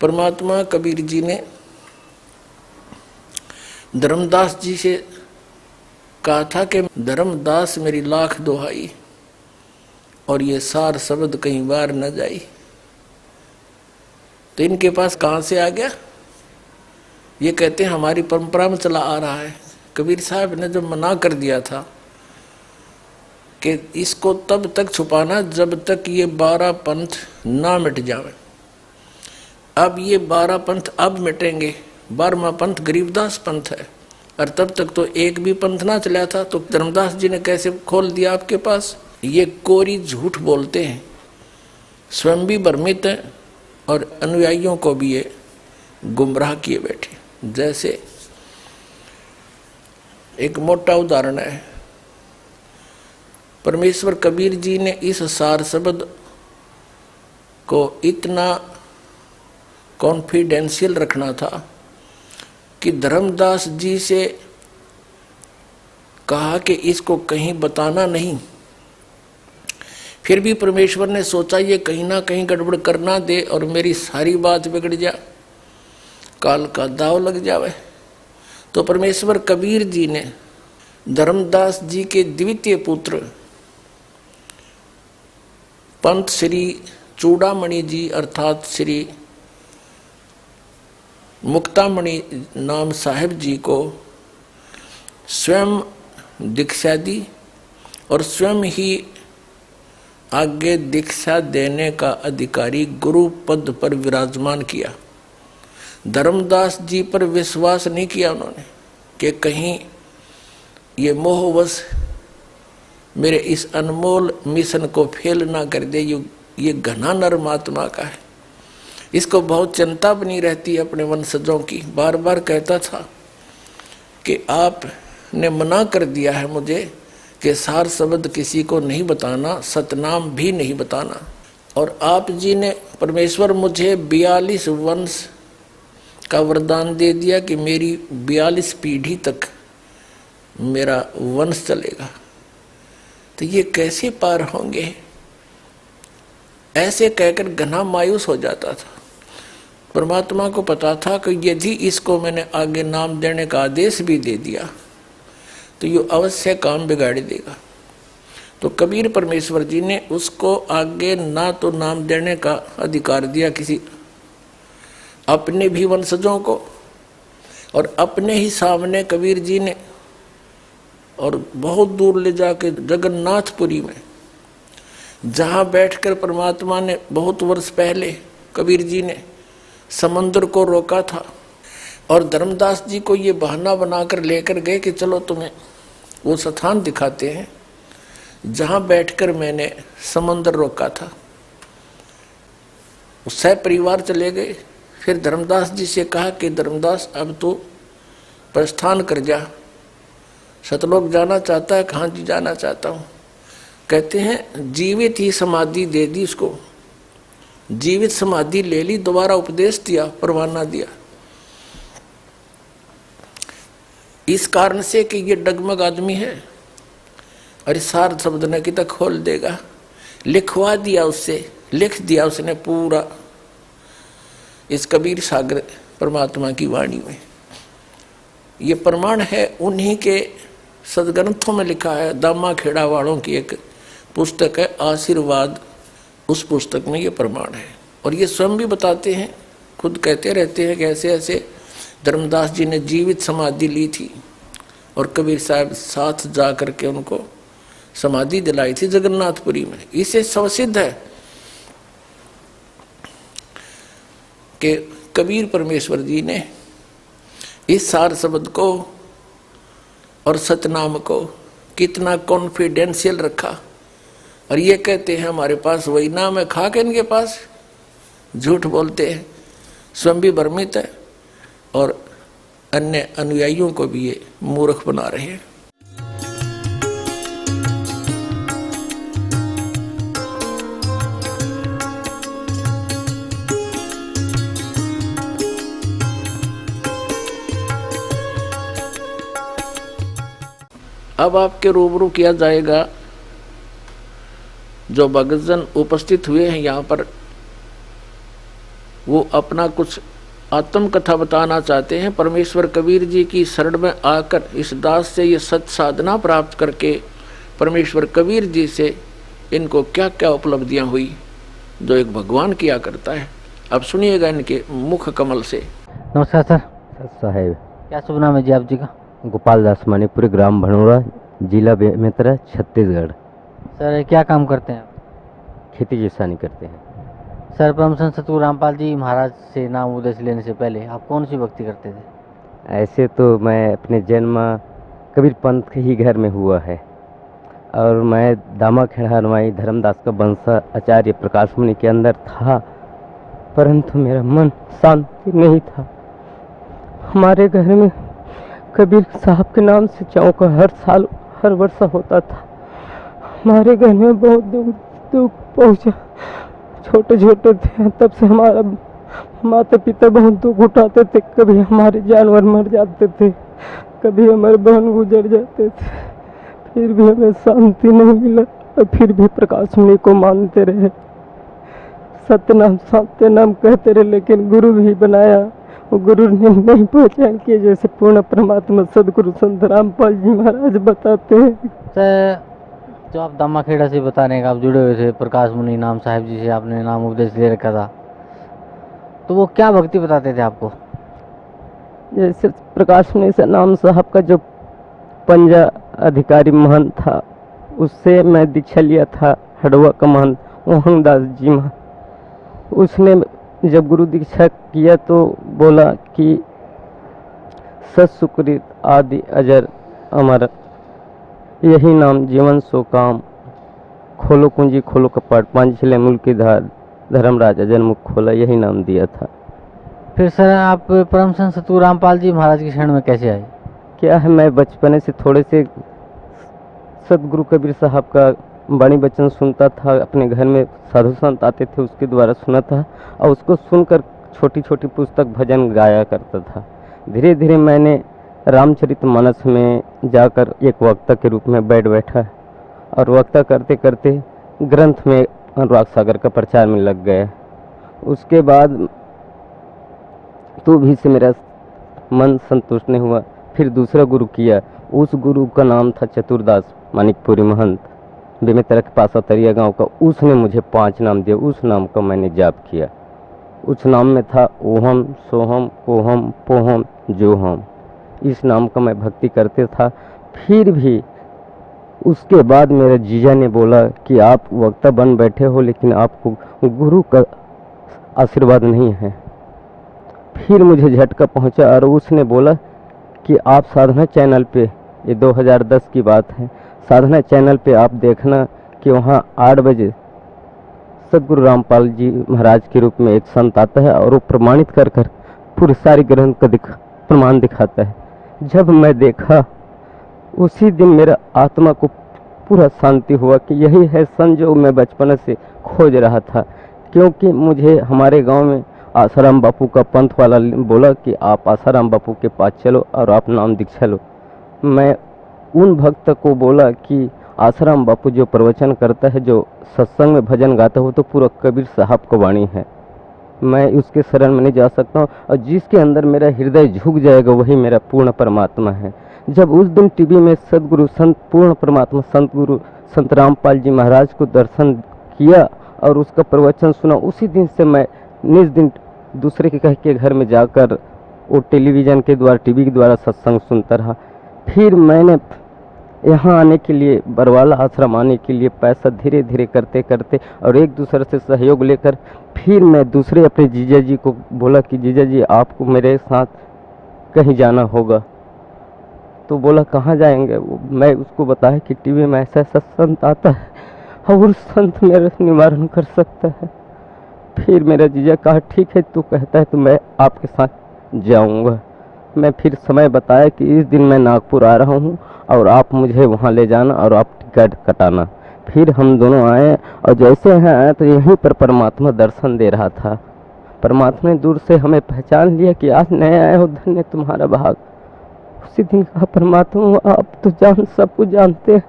परमात्मा कबीर जी ने धर्मदास जी से कहा था कि धर्मदास मेरी लाख दुहाई, और ये सार शब्द कहीं बार न जाई। तो इनके पास कहां से आ गया? ये कहते हैं हमारी परंपरा में चला आ रहा है। कबीर साहब ने जब मना कर दिया था कि इसको तब तक छुपाना जब तक ये 12 पंथ ना मिट जावे। अब ये 12 पंथ अब मिटेंगे। 12वां पंथ गरीबदास पंथ है, और तब तक तो एक भी पंथ ना चला था। तो धर्मदास जी ने कैसे खोल दिया आपके पास? ये कोरी झूठ बोलते हैं, स्वयं भी भ्रमित है और अनुयायियों को भी ये गुमराह किए बैठे। जैसे एक मोटा उदाहरण है, परमेश्वर कबीर जी ने इस सार शब्द को इतना कॉन्फिडेंशियल रखना था कि धर्मदास जी से कहा कि इसको कहीं बताना नहीं। फिर भी परमेश्वर ने सोचा ये कहीं ना कहीं गड़बड़ करना दे और मेरी सारी बात बिगड़ जा, काल का दाव लग जावे। तो परमेश्वर कबीर जी ने धर्मदास जी के द्वितीय पुत्र पंत श्री चूड़ामणि जी अर्थात श्री मुक्तामणि नाम साहिब जी को स्वयं दीक्षा दी और स्वयं ही आगे दीक्षा देने का अधिकारी गुरु पद पर विराजमान किया। धर्मदास जी पर विश्वास नहीं किया उन्होंने कि कहीं ये मोहवश मेरे इस अनमोल मिशन को फेल ना कर दे। ये घना नरमात्मा का है, इसको बहुत चिंता बनी रहती है अपने वंशजों की। बार बार कहता था कि आपने मना कर दिया है मुझे कि सार शब्द किसी को नहीं बताना, सतनाम भी नहीं बताना। और आप जी ने परमेश्वर मुझे 42 वंश का वरदान दे दिया कि मेरी 42 पीढ़ी तक मेरा वंश चलेगा। तो ये कैसे पार होंगे? ऐसे कहकर घना मायूस हो जाता था। परमात्मा को पता था कि यदि इसको मैंने आगे नाम देने का आदेश भी दे दिया तो ये अवश्य काम बिगाड़ देगा। तो कबीर परमेश्वर जी ने उसको आगे ना तो नाम देने का अधिकार दिया किसी अपने भी वंशजों को, और अपने ही सामने कबीर जी ने और बहुत दूर ले जाके जगन्नाथपुरी में जहाँ बैठकर परमात्मा ने बहुत वर्ष पहले कबीर जी ने समंदर को रोका था और धर्मदास जी को ये बहाना बनाकर लेकर गए कि चलो तुम्हें वो स्थान दिखाते हैं जहाँ बैठकर मैंने समंदर रोका था। सह परिवार चले गए। फिर धर्मदास जी से कहा कि धर्मदास अब तो प्रस्थान कर जा, सतलोक जाना चाहता है? कहाँ जी जाना चाहता हूँ। कहते हैं जीवित ही समाधि दे दी उसको, जीवित समाधि ले ली, दोबारा उपदेश दिया, परवाना दिया। इस कारण से कि ये डगमग आदमी है और सार शब्द ने कि तक खोल देगा। लिखवा दिया उससे, लिख दिया उसने पूरा इस कबीर सागर परमात्मा की वाणी में। ये प्रमाण है उन्हीं के सदग्रंथों में लिखा है। दामा खेड़ा वालों की एक पुस्तक है आशीर्वाद, उस पुस्तक में ये प्रमाण है। और ये स्वयं भी बताते हैं, खुद कहते रहते हैं कि ऐसे ऐसे धर्मदास जी ने जीवित समाधि ली थी और कबीर साहब साथ जा करके उनको समाधि दिलाई थी जगन्नाथपुरी में। इसे स्वसिद्ध है कि कबीर परमेश्वर जी ने इस सार शब्द को और सतनाम को कितना कॉन्फिडेंशियल रखा, और ये कहते हैं हमारे पास वही नाम है, खा के इनके पास झूठ बोलते हैं, स्वयं भी भ्रमित है और अन्य अनुयायियों को भी ये मूर्ख बना रहे हैं। अब आपके रूबरू किया जाएगा जो भक्तजन उपस्थित हुए हैं यहाँ पर, वो अपना कुछ आत्मकथा बताना चाहते हैं। परमेश्वर कबीर जी की शरण में आकर इस दास से ये सत साधना प्राप्त करके परमेश्वर कबीर जी से इनको क्या क्या उपलब्धियां हुई जो एक भगवान किया करता है। अब सुनिएगा इनके मुख कमल से। नमस्कार सर। साहेब, क्या शुभ नाम है जी आप जी का? गोपाल दास मानीपुरी, ग्राम भनोरा, जिला बेमेतरा, छत्तीसगढ़। सर क्या काम करते हैं? खेती किसानी करते हैं। सर परम संत सतगुरु रामपाल जी महाराज से नाम उपदेश लेने से पहले आप कौन सी भक्ति करते थे? ऐसे तो मैं अपने जन्म कबीर पंथ ही घर में हुआ है और मैं दामा खेड़ा हनुमाई धर्मदास का वंश आचार्य प्रकाश मुनि के अंदर था, परंतु मेरा मन शांति नहीं था। हमारे घर में कबीर साहब के नाम से चौका हर साल हर वर्ष होता था। हमारे घर में बहुत दुख पहुंचा। छोटे छोटे थे तब से हमारा माता पिता बहुत दुख उठाते थे। कभी हमारे जानवर मर जाते थे, कभी हमारे बहन गुजर जाते थे, फिर भी हमें शांति नहीं मिला और फिर भी प्रकाश मुनि को मानते रहे, सत्यनाम सत्यनाम कहते रहे। लेकिन गुरु भी बनाया, वो गुरु ने नहीं पहचान किया, जैसे पूर्ण परमात्मा सदगुरु संत रामपाल जी महाराज बताते हैं। सर जो आप दामा खेड़ा से बता रहे हैं आप जुड़े हुए थे प्रकाश मुनि नाम साहिब जी से, आपने नाम उपदेश ले रखा था, तो वो क्या भक्ति बताते थे आपको? जैसे प्रकाश मुनि से नाम साहब का जो पंजा अधिकारी महंत था, उससे मैं दीक्षा लिया था। हड़वा का महंत मोहन दास जी महाराज, उसने जब गुरु दीक्षा किया तो बोला कि सत सुकृत आदि अजर अमर, यही नाम जीवन सो काम, खोलो कुंजी खोलो कपाट, पांचले मुल्क की धार, धर्मराज अजर मुख खोला, यही नाम दिया था। फिर सर आप परम संत सतगुरु रामपाल जी महाराज की शरण में कैसे आए? क्या है, मैं बचपन से थोड़े से सदगुरु कबीर साहब का वाणी वचन सुनता था। अपने घर में साधु संत आते थे, उसके द्वारा सुना था और उसको सुनकर छोटी छोटी पुस्तक भजन गाया करता था। धीरे धीरे मैंने रामचरितमानस में जाकर एक वक्ता के रूप में बैठा और वक्ता करते करते ग्रंथ में अनुराग सागर का प्रचार में लग गया। उसके बाद तो भी से मेरा मन संतुष्ट नहीं हुआ, फिर दूसरा गुरु किया। उस गुरु का नाम था चतुरदास मानिकपुरी महंत, बेमेतरा के पास अतरिया गांव का। उसने मुझे 5 नाम दिया, उस नाम का मैंने जाप किया। उस नाम में था ओहम सोहम कोहम पोहम जोहम, इस नाम का मैं भक्ति करते था। फिर भी उसके बाद मेरे जीजा ने बोला कि आप वक्ता बन बैठे हो लेकिन आपको गुरु का आशीर्वाद नहीं है। फिर मुझे झटका पहुंचा और उसने बोला कि आप साधना चैनल पे, ये 2010 की बात है, साधना चैनल पे आप देखना कि वहाँ 8 बजे सदगुरु रामपाल जी महाराज के रूप में एक संत आता है और वो प्रमाणित कर पूरे सारे ग्रंथ का प्रमाण दिखाता है। जब मैं देखा उसी दिन मेरा आत्मा को पूरा शांति हुआ कि यही है संत जो मैं बचपन से खोज रहा था। क्योंकि मुझे हमारे गांव में आसाराम बापू का पंथ वाला बोला कि आप आसाराम बापू के पास चलो और आप नाम दीक्षा लो। मैं उन भक्त को बोला कि आसाराम बापू जो प्रवचन करता है, जो सत्संग में भजन गाता है, वो तो पूरा कबीर साहब को वाणी है, मैं उसके शरण में नहीं जा सकता हूँ और जिसके अंदर मेरा हृदय झुक जाएगा वही मेरा पूर्ण परमात्मा है। जब उस दिन टीवी में सदगुरु संत पूर्ण परमात्मा संत गुरु संत रामपाल जी महाराज को दर्शन किया और उसका प्रवचन सुना, उसी दिन से मैं निज दिन दूसरे के कह के घर में जाकर वो टेलीविज़न के द्वारा टीवी के द्वारा सत्संग सुनता रहा। फिर मैंने यहाँ आने के लिए, बरवाला आश्रम आने के लिए पैसा धीरे धीरे करते करते और एक दूसरे से सहयोग लेकर फिर मैं दूसरे अपने जीजा जी को बोला कि जीजा जी आपको मेरे साथ कहीं जाना होगा। तो बोला कहाँ जाएंगे। मैं उसको बताया कि टीवी में ऐसा ऐसा संत आता है और संत मेरा निवारण कर सकता है। फिर मेरा जीजा कहा ठीक है, तू कहता है तो मैं आपके साथ जाऊंगा। मैं फिर समय बताया कि इस दिन मैं नागपुर आ रहा हूँ और आप मुझे वहाँ ले जाना और आप टिकट कटाना। फिर हम दोनों आए और जैसे यहाँ आए तो यहीं पर परमात्मा दर्शन दे रहा था। परमात्मा ने दूर से हमें पहचान लिया कि आज नए आए हो, धन्य तुम्हारा भाग। उसी दिन कहा परमात्मा आप तो सब कुछ जानते हैं।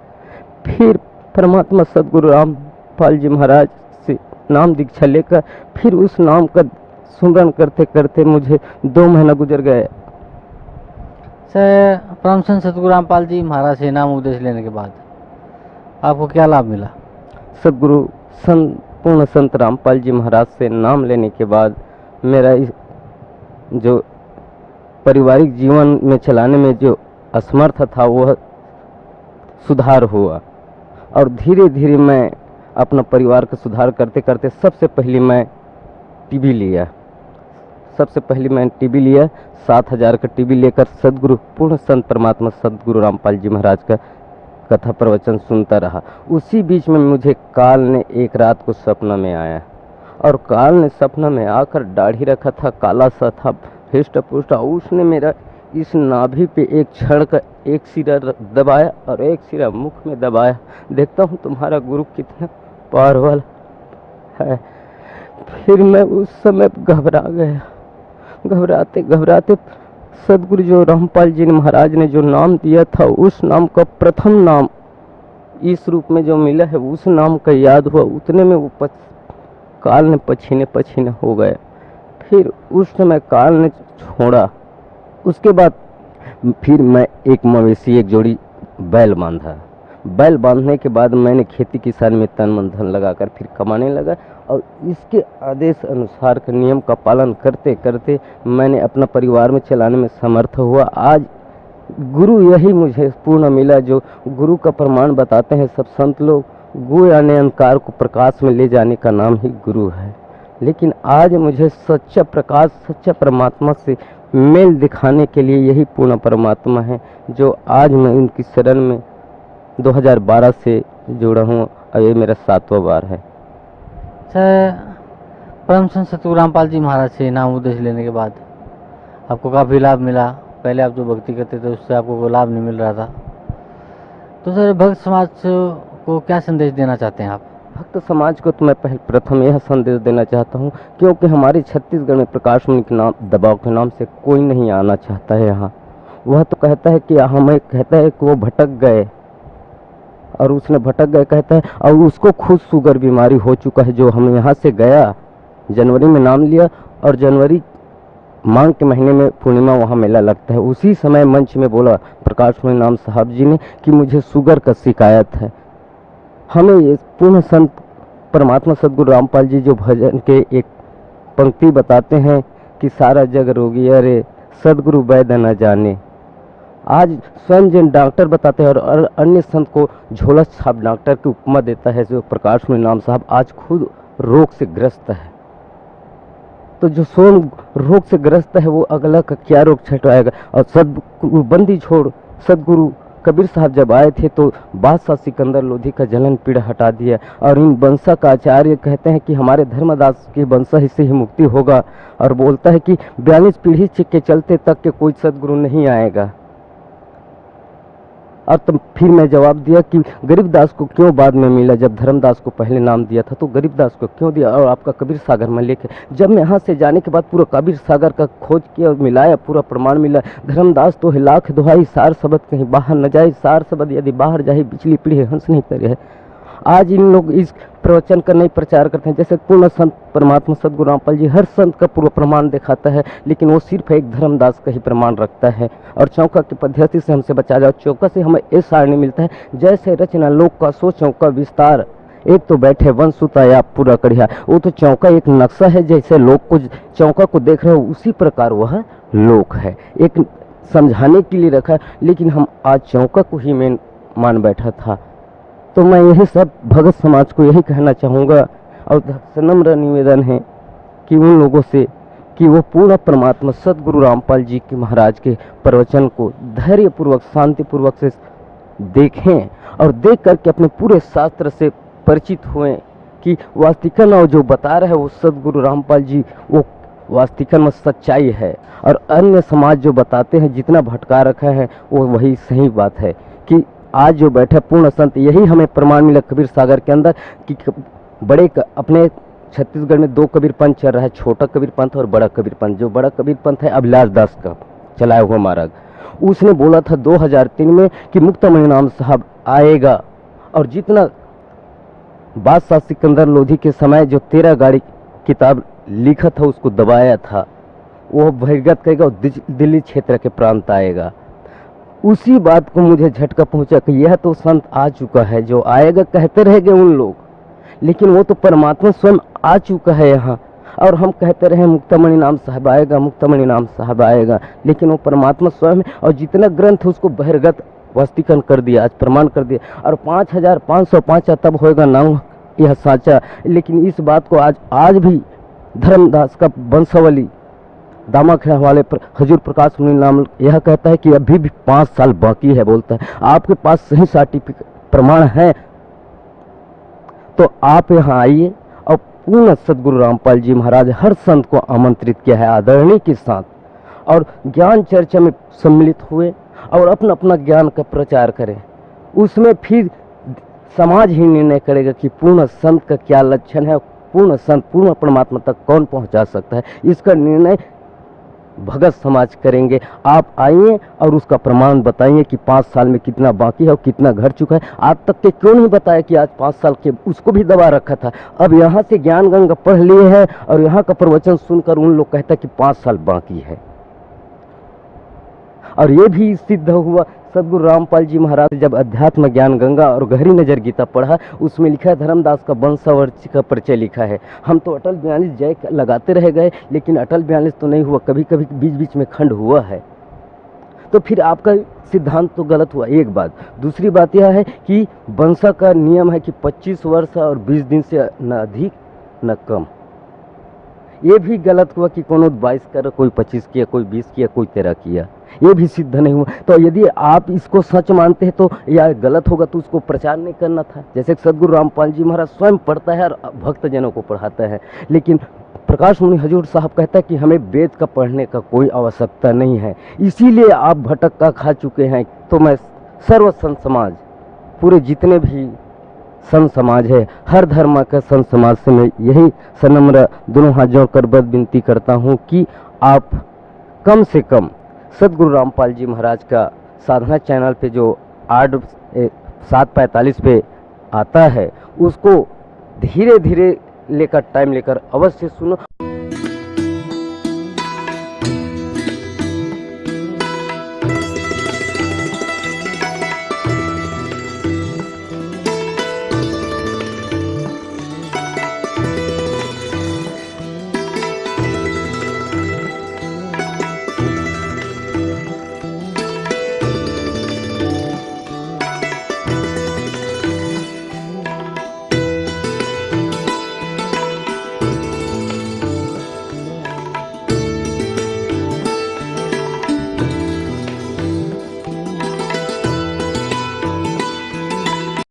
फिर परमात्मा सदगुरु रामपाल जी महाराज से नाम दीक्षा लेकर फिर उस नाम का सुमरन करते करते मुझे 2 महीना गुजर गए। सर, परम संत सतगुरु रामपाल जी महाराज से नाम उपदेश लेने के बाद आपको क्या लाभ मिला? सदगुरु पूर्ण संत रामपाल जी महाराज से नाम लेने के बाद मेरा जो पारिवारिक जीवन में चलाने में जो असमर्थ था वह सुधार हुआ और धीरे धीरे मैं अपना परिवार का सुधार करते करते सबसे पहले मैं टीवी लिया। 7,000 का टीवी लेकर सदगुरु पूर्ण संत परमात्मा सदगुरु रामपाल जी महाराज का कथा प्रवचन सुनता रहा। उसी बीच में मुझे काल ने एक रात को सपना में आया और काल ने सपना में आकर दाढ़ी रखा था, काला सा था, हिष्ट पुष्ट। उसने मेरा इस नाभि पे एक क्षण का एक सिरा दबाया और एक सिरा मुख में दबाया। देखता हूँ तुम्हारा गुरु कितना पावरफुल है। फिर मैं उस समय घबरा गया। घबराते घबराते सदगुरु जो रामपाल जी महाराज ने जो नाम दिया था उस नाम का प्रथम नाम इस रूप में जो मिला है उस नाम का याद हुआ। उतने में वो काल ने पसीने हो गए। फिर उस समय काल ने छोड़ा। उसके बाद फिर मैं एक मवेशी एक जोड़ी बैल बांधा। बैल बांधने के बाद मैंने खेती किसान में तन मन धन लगाकर फिर कमाने लगा और इसके आदेश अनुसार के नियम का पालन करते करते मैंने अपना परिवार में चलाने में समर्थ हुआ। आज गुरु यही मुझे पूर्ण मिला जो गुरु का प्रमाण बताते हैं सब संत लोग। गु यानी अंधकार को प्रकाश में ले जाने का नाम ही गुरु है। लेकिन आज मुझे सच्चा प्रकाश सच्चा परमात्मा से मेल दिखाने के लिए यही पूर्ण परमात्मा है जो आज मैं उनकी शरण में 2012 से जुड़ा हूँ और ये मेरा 7वां बार है। सर, परम संत सतगुरु रामपाल जी महाराज से नाम उपदेश लेने के बाद आपको काफ़ी लाभ मिला। पहले आप जो भक्ति करते थे उससे आपको कोई लाभ नहीं मिल रहा था। तो सर, भक्त समाज को क्या संदेश देना चाहते हैं आप? भक्त समाज को तो मैं प्रथम यह संदेश देना चाहता हूँ क्योंकि हमारे छत्तीसगढ़ में प्रकाश मुनि के नाम दबाव के नाम से कोई नहीं आना चाहता है यहाँ। वह तो कहता है कि हमें कहता है कि वो भटक गए और उसने भटक गए कहता है और उसको खुद शुगर बीमारी हो चुका है। जो हम यहाँ से गया जनवरी में नाम लिया और जनवरी मांग के महीने में पूर्णिमा वहाँ मेला लगता है। उसी समय मंच में बोला प्रकाश मुनि नाम साहब जी ने कि मुझे शुगर का शिकायत है। हमें ये पूर्ण संत परमात्मा सदगुरु रामपाल जी जो भजन के एक पंक्ति बताते हैं कि सारा जग रोगी अरे सदगुरु वैद्य न जाने। आज स्वयं जिन डॉक्टर बताते हैं और अन्य संत को झोला छाप डॉक्टर की उपमा देता है जो प्रकाश मुनि नाम साहब आज खुद रोग से ग्रस्त है। तो जो स्वयं रोग से ग्रस्त है वो अगला का क्या रोग छटवाएगा। और सदगुरु बंदी छोड़ सदगुरु कबीर साहब जब आए थे तो बादशाह सिकंदर लोधी का जलन पीड़ा हटा दिया और इन वंशा का आचार्य कहते हैं कि हमारे धर्मदास की वंशा से ही मुक्ति होगा और बोलता है कि 42 पीढ़ी के चलते तक के कोई सदगुरु नहीं आएगा। और तो फिर मैं जवाब दिया कि गरीबदास को क्यों बाद में मिला जब धर्मदास को पहले नाम दिया था तो गरीबदास को क्यों दिया। और आपका कबीर सागर में लेके जब मैं यहाँ से जाने के बाद पूरा कबीर सागर का खोज किया मिलाया पूरा प्रमाण मिला। धर्मदास तो है लाख दुहाई सार शब्द कहीं बाहर न जाए सार शब्द यदि बाहर जाए बिचली पीढ़ी हंस नहीं करे है। आज इन लोग इस प्रवचन का नहीं प्रचार करते हैं। जैसे पूर्ण संत परमात्मा सदगुरु रामपाल जी हर संत का पूरा प्रमाण दिखाता है लेकिन वो सिर्फ एक धर्मदास का ही प्रमाण रखता है। और चौका की पद्धति से हमसे बचा जाओ। चौका से हमें इस सारणी मिलता है जैसे रचना लोक का सो चौका विस्तार एक तो बैठे वन सुता या पूरा कढ़िया। वो तो चौका एक नक्शा है जैसे लोक को चौका को देख रहे हो उसी प्रकार वह लोक है एक समझाने के लिए रखा है। लेकिन हम आज चौका को ही मेन मान बैठा था। तो मैं यही सब भगत समाज को यही कहना चाहूँगा और नम्र निवेदन है कि उन लोगों से कि वो पूर्ण परमात्मा सदगुरु रामपाल जी के महाराज के प्रवचन को धैर्यपूर्वक शांतिपूर्वक से देखें और देख करके अपने पूरे शास्त्र से परिचित हुए कि वास्तविकन और जो बता रहे हैं वो सदगुरु रामपाल जी वो वास्तविकन में सच्चाई है, और अन्य समाज जो बताते हैं जितना भटका रखा है वो वही सही बात है। कि आज जो बैठे पूर्ण संत, यही हमें प्रमाण मिला कबीर सागर के अंदर कि अपने छत्तीसगढ़ में 2 कबीर पंथ चल रहा है, छोटा कबीर पंथ और बड़ा कबीर पंथ। जो बड़ा कबीर पंथ है अभिलाष दास का चलाया हुआ मार्ग, उसने बोला था 2003 में कि मुक्तमणि नाम साहब आएगा, और जितना बादशाह सिकंदर लोधी के समय जो 13 गाड़ी किताब लिखा था उसको दबाया था, वो बहिर्गत करेगा और दिल्ली क्षेत्र के प्रांत आएगा। उसी बात को मुझे झटका पहुंचा कि यह तो संत आ चुका है, जो आएगा कहते रहेंगे उन लोग, लेकिन वो तो परमात्मा स्वयं आ चुका है यहाँ। और हम कहते रहे मुक्तमणि नाम साहब आएगा, मुक्तमणि नाम साहब आएगा, लेकिन वो परमात्मा स्वयं है, और जितना ग्रंथ उसको बहिर्गत वस्तीकरण कर दिया, आज प्रमाण कर दिया। और 5505 तब होएगा नाम यह साचा। लेकिन इस बात को आज भी धर्मदास का वंशावली दामाखेड़ा वाले पर हजूर प्रकाश मुनि नाम यह कहता है कि अभी भी 5 साल बाकी है। बोलता है आपके पास सही सर्टिफिकेट प्रमाण है तो आप यहाँ आइए। और पूर्ण सदगुरु रामपाल जी महाराज हर संत को आमंत्रित किया है आदरणीय के साथ, और ज्ञान चर्चा में सम्मिलित हुए और अपना अपना ज्ञान का प्रचार करें। उसमें फिर समाज ही निर्णय करेगा कि पूर्ण संत का क्या लक्षण है, पूर्ण संत पूर्ण परमात्मा तक कौन पहुंचा सकता है। इसका निर्णय भगत समाज करेंगे। आप आइए और उसका प्रमाण बताइए कि 5 साल में कितना बाकी है और कितना घट चुका है। आज तक के क्यों नहीं बताया कि आज 5 साल के उसको भी दबा रखा था। अब यहाँ से ज्ञान गंगा पढ़ लिए हैं और यहाँ का प्रवचन सुनकर उन लोग कहता कि 5 साल बाकी है। और ये भी सिद्ध हुआ सदगुरु रामपाल जी महाराज जब अध्यात्म ज्ञान गंगा और गहरी नजर गीता पढ़ा, उसमें लिखा है धर्मदास का वंशावृक्ष का परिचय लिखा है। हम तो अटल 42 जय लगाते रह गए, लेकिन अटल 42 तो नहीं हुआ, कभी कभी बीच बीच में खंड हुआ है। तो फिर आपका सिद्धांत तो गलत हुआ, एक बात। दूसरी बात यह है कि वंशा का नियम है कि 25 वर्ष और 20 दिन से न अधिक न कम। ये भी गलत हुआ कि कोनो 22 कर, कोई 25 किया, कोई 20 किया, कोई 13 किया, ये भी सिद्ध नहीं हुआ। तो यदि आप इसको सच मानते हैं तो या गलत होगा तो उसको प्रचार नहीं करना था। जैसे सदगुरु रामपाल जी महाराज स्वयं पढ़ता है और भक्तजनों को पढ़ाता है, लेकिन प्रकाश मुनि हजूर साहब कहता है कि हमें वेद का पढ़ने का कोई आवश्यकता नहीं है, इसीलिए आप भटक्का खा चुके हैं। तो मैं सर्व संत समाज, पूरे जितने भी संत समाज है, हर धर्म का संत समाज से मैं यही सनम्र दोनों हाथ जोड़कर बद विनती करता हूँ कि आप कम से कम सदगुरु रामपाल जी महाराज का साधना चैनल पे जो 7:45 पे आता है उसको धीरे धीरे लेकर टाइम लेकर अवश्य सुनो।